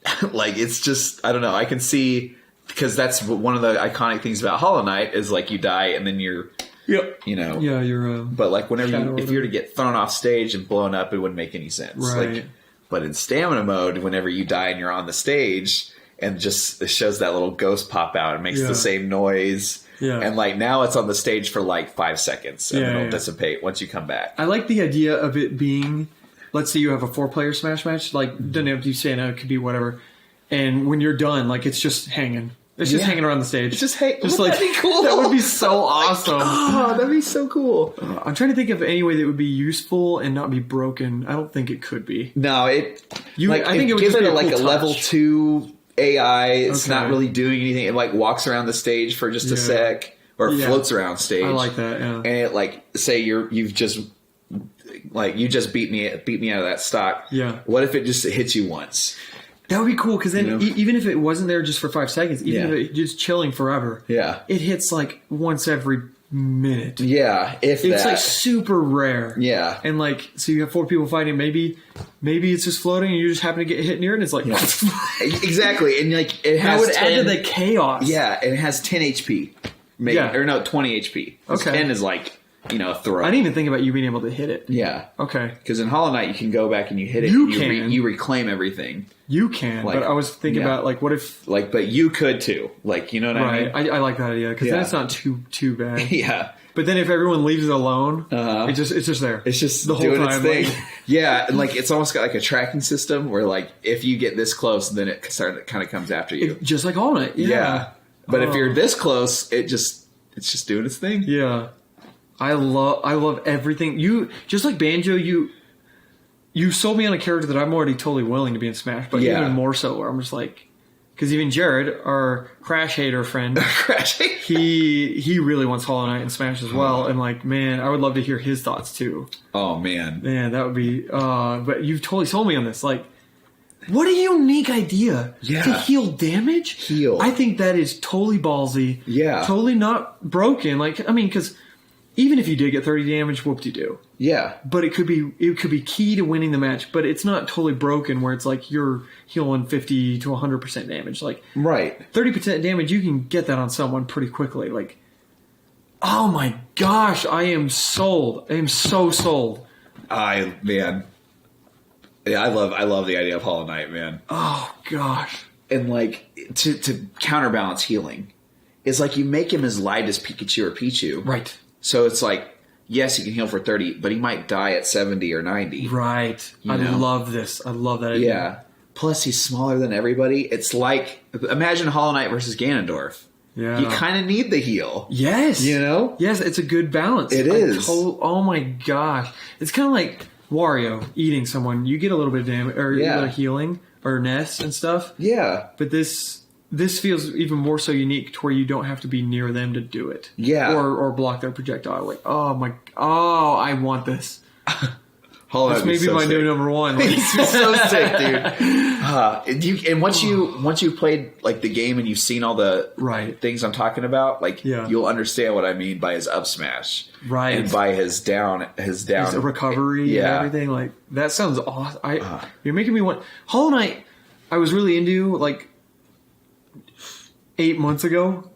it's just, I don't know, I can see, because that's one of the iconic things about Hollow Knight is like you die and then you're you know. Yeah, you're but like whenever if you were to get thrown off stage and blown up, it wouldn't make any sense. Right. Like, but in stamina mode, whenever you die and you're on the stage, and just it shows that little ghost pop out and makes the same noise. Yeah. And like now it's on the stage for like 5 seconds and it'll dissipate once you come back. I like the idea of it being, let's say you have a 4-player Smash match, like doesn't have to be saying it could be whatever. And when you're done, like it's just hanging. It's just hanging around the stage. It's just like, that'd be cool. That would be so awesome. Oh, that'd be so cool. I'm trying to think of any way that would be useful and not be broken. I don't think it could be. No, I think it would give it like a level 2 AI. It's not really doing anything. It like walks around the stage for just a sec, or floats around stage. I like that. Yeah. And it like say you just beat me out of that stock. Yeah. What if it just hits you once? That would be cool, because then even if it wasn't there just for 5 seconds, even if it just chilling forever, it hits like once every minute. Yeah, it's like super rare. Yeah, and like so you have 4 people fighting. Maybe it's just floating, and you just happen to get hit near it, and it's like exactly, and like it has. That would add to the chaos. Yeah, and it has 10 HP, maybe or no 20 HP. Okay, 10 is like. A throw. I didn't even think about you being able to hit it. Yeah. Okay. Because in Hollow Knight, you can go back and you hit it. You reclaim everything. You can. Like, but I was thinking about like, what if but you could too. Like, you know what I mean? I like that idea, because then it's not too bad. Yeah. But then if everyone leaves it alone, it's just there. It's just the whole time. Its thing. Yeah, and like it's almost got like a tracking system where like if you get this close, then it kind of comes after you. Just like Hollow Knight. Yeah. But if you're this close, it's just doing its thing. Yeah. I love everything. You just like Banjo, you sold me on a character that I'm already totally willing to be in Smash, but even more so where I'm just like, Because even Jared, our Crash hater friend, he really wants Hollow Knight and Smash as well. And like, man, I would love to hear his thoughts too. Oh man, that would be. But you've totally sold me on this. Like, what a unique idea to heal damage. I think that is totally ballsy. Yeah, totally not broken. Like, I mean, because even if you did get 30 damage, whoop-de-doo. Yeah. But it could be key to winning the match, but it's not totally broken where it's like you're healing 50 to 100% damage. Like, right. 30% damage, you can get that on someone pretty quickly. Like, oh my gosh, I am sold. I am so sold. Man. Yeah, I love the idea of Hollow Knight, man. Oh gosh. And like to counterbalance healing is like you make him as light as Pikachu or Pichu. Right. So it's like, yes, he can heal for 30, but he might die at 70 or 90. Right. I love this. I love that idea. Yeah. Plus, he's smaller than everybody. It's like, imagine Hollow Knight versus Ganondorf. Yeah. You kind of need the heal. Yes. You know? Yes, it's a good balance. It is. Oh my gosh. It's kind of like Wario eating someone. You get a little bit of damage, or a little healing, or Ness and stuff. Yeah. But this feels even more so unique to where you don't have to be near them to do it. Yeah. Or block their projectile. Like, I want this. This may be my new number one. Like, it's so sick, dude. And once you played like the game and you've seen all the things I'm talking about, like you'll understand what I mean by his up smash, and by his down his recovery and everything. Like, that sounds awesome. You're making me want Hollow Knight. I was really into like 9 months ago.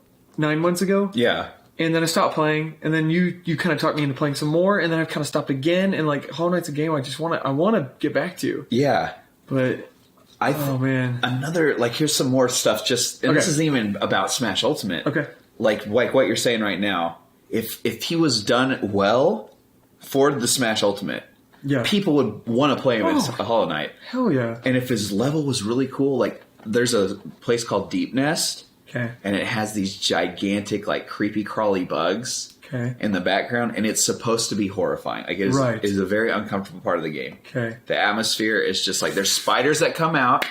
Yeah. And then I stopped playing, and then you kind of talked me into playing some more, and then I've kind of stopped again. And like, Hollow Knight's a game I want to get back to. Yeah, but man, another like, here's some more stuff. This isn't even about Smash Ultimate. Okay, like what you're saying right now. If he was done well for the Smash Ultimate, people would want to play him as a Hollow Knight. Hell yeah! And if his level was really cool, like there's a place called Deep Nest. Okay. And it has these gigantic, like, creepy, crawly bugs in the background, and it's supposed to be horrifying. Like, it is a very uncomfortable part of the game. Okay. The atmosphere is just like, there's spiders that come out,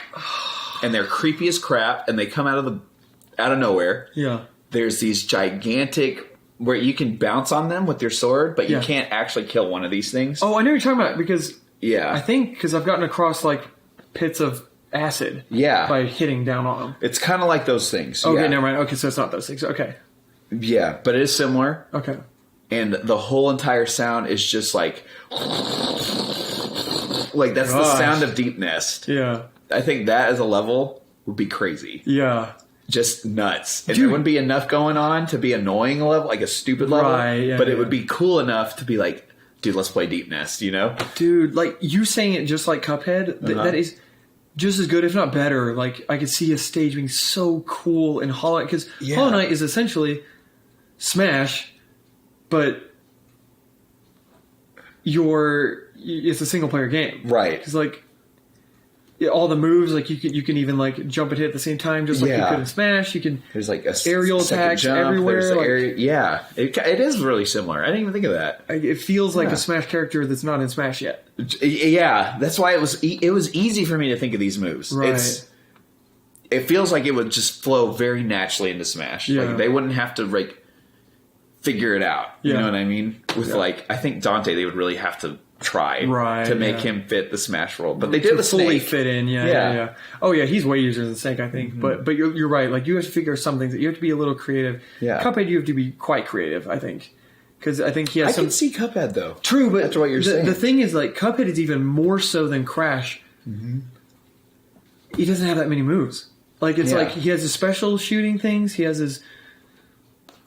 and they're creepy as crap, and they come out of nowhere. Yeah. There's these gigantic, where you can bounce on them with your sword, but you can't actually kill one of these things. Oh, I know what you're talking about, because I think because I've gotten across, like, pits of acid by hitting down on them. It's kind of like those things. Okay, never mind. Okay, so it's not those things. Okay. Yeah, but it is similar. Okay. And the whole entire sound is just like that's the sound of Deep Nest. Yeah. I think that as a level would be crazy. Yeah. Just nuts. And there wouldn't be enough going on to be annoying a level, like a stupid level. Right, but it would be cool enough to be like, dude, let's play Deep Nest, you know? Dude, like you saying it just like Cuphead, that is just as good, if not better. Like, I could see a stage being so cool in Hollow Knight, because Hollow Knight is essentially Smash, but it's a single player game, right? Because like all the moves, like you can even like jump and hit at the same time, just like you could in Smash. You can there's like a aerial attacks jump, everywhere. Like, it is really similar. I didn't even think of that. It feels like a Smash character that's not in Smash yet. Yeah, that's why it was easy for me to think of these moves. Right. It feels like it would just flow very naturally into Smash. Yeah. Like they wouldn't have to like figure it out. You know what I mean? With like, I think Dante, they would really have to try to make him fit the Smash role, but they did the fully Snake. Fit in. Yeah. Oh yeah, he's way easier than Snake, I think. Mm-hmm. But you're right. Like, you have to figure some things. You have to be a little creative. Yeah. Cuphead, you have to be quite creative, I think, because I think he has. I can see Cuphead though. True, but that's what you're saying. The thing is, like, Cuphead is even more so than Crash. Mm-hmm. He doesn't have that many moves. Like, it's like he has his special shooting things. He has his.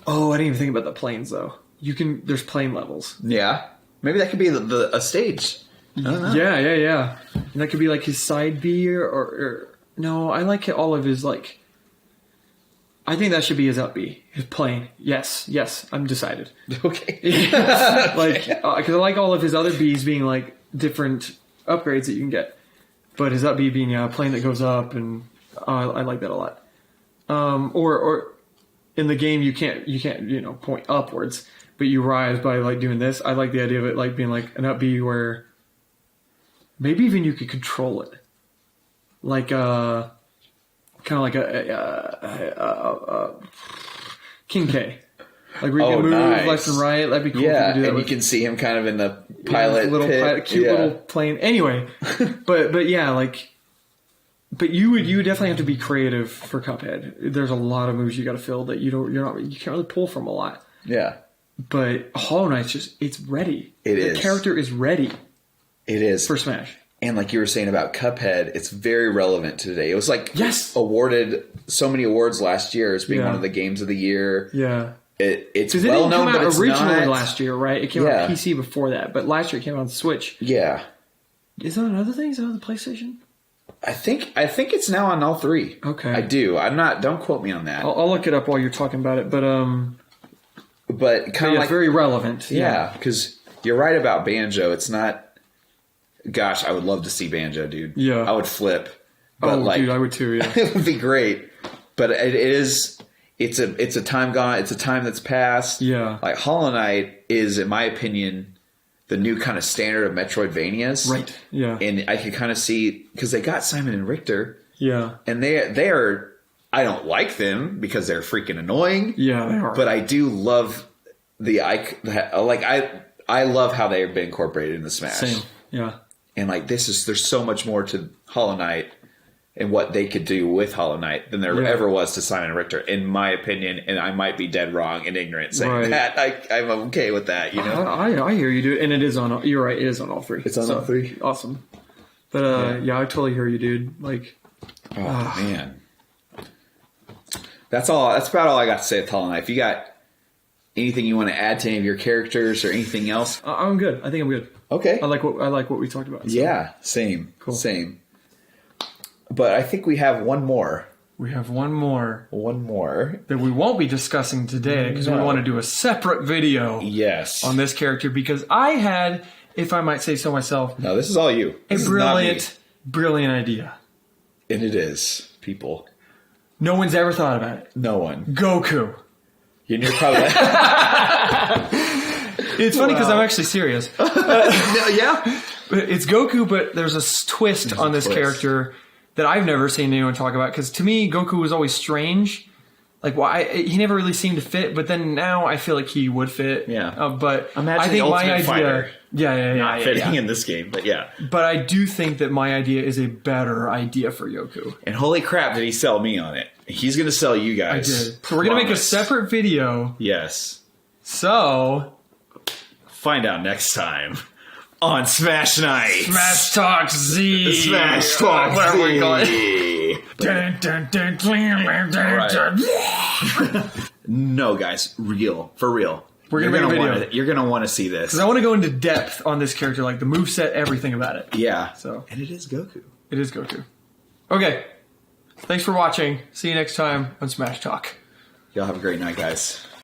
Oh, I didn't even think about the planes though. There's plane levels. Yeah. Maybe that could be a stage. I don't know. Yeah. And that could be like his side B or no, I like all of his like. I think that should be his up B, his plane. Yes, I'm decided. Okay. Like, because I like all of his other Bs being like different upgrades that you can get, but his up B being a plane that goes up, and I like that a lot. Or in the game you can't point upwards. But you rise by like doing this. I like the idea of it like being like an up B where maybe even you could control it. Like kind of like a King K. Like where you can move left and right. That'd be cool. Yeah, if you could do that and you can see him kind of in the pilot pit. Cute little plane. Anyway, but yeah, like, but you would definitely have to be creative for Cuphead. There's a lot of moves you got to fill that you can't really pull from a lot. Yeah, but Hollow Knight's it's ready. The character is ready. It is for Smash. And like you were saying about Cuphead, it's very relevant today. It was like awarded so many awards last year as being one of the games of the year. Yeah. It's well known, but it's originally not. last year, right? It came out on PC before that, but last year it came out on Switch. Yeah. Is that another thing? Is that on the PlayStation? I think it's now on all three. Okay. I do. I'm not. Don't quote me on that. I'll look it up while you're talking about it, but kind of like very relevant. Yeah, because you're right about Banjo. It's not. Gosh, I would love to see Banjo, dude. Yeah, I would flip. But dude, I would too. Yeah, it would be great. But it is. It's a time gone. It's a time that's passed. Yeah, like Hollow Knight is, in my opinion, the new kind of standard of Metroidvanias. Right. Yeah, and I can kind of see because they got Simon and Richter. Yeah, and they are. I don't like them because they're freaking annoying. Yeah, they are. But I do love I love how they've been incorporated in the Smash. Same. Yeah. And like there's so much more to Hollow Knight and what they could do with Hollow Knight than there ever was to Simon and Richter, in my opinion. And I might be dead wrong and ignorant saying that. I'm okay with that, you know. I hear you, dude. And it is on. You're right. It is on all three. It's on all three. Awesome. But yeah, I totally hear you, dude. Like, man, that's all. That's about all I got to say with Hollow Knight. If you got anything you want to add to any of your characters or anything else, I'm good. I think I'm good. Okay. I like what we talked about. So. Yeah, same. Cool. Same. But I think we have one more. We have one more. One more. That we won't be discussing today because we want to do a separate video. Yes. On this character because I had, if I might say so myself. No, this is all you. A brilliant idea. And it is, people. No one's ever thought about it. No one. Goku. And you're probably It's funny because I'm actually serious. Yeah. It's Goku, but there's a twist on this character that I've never seen anyone talk about. Because to me, Goku was always strange. Like, he never really seemed to fit. But then now I feel like he would fit. Yeah. But imagine I think the my Ultimate idea, Fighter. Not fitting in this game, but yeah. But I do think that my idea is a better idea for Goku. And holy crap, did he sell me on it? He's going to sell you guys. I did. So we're going to make a separate video. Yes. So find out next time on Smash Night. Smash Talk Z. Smash Talk Z. Whatever we call it. No, guys, for real. We're gonna make a video. You're gonna want to see this because I want to go into depth on this character, like the moveset, everything about it. Yeah. So and it is Goku. It is Goku. Okay. Thanks for watching. See you next time on Smash Talk. Y'all have a great night, guys.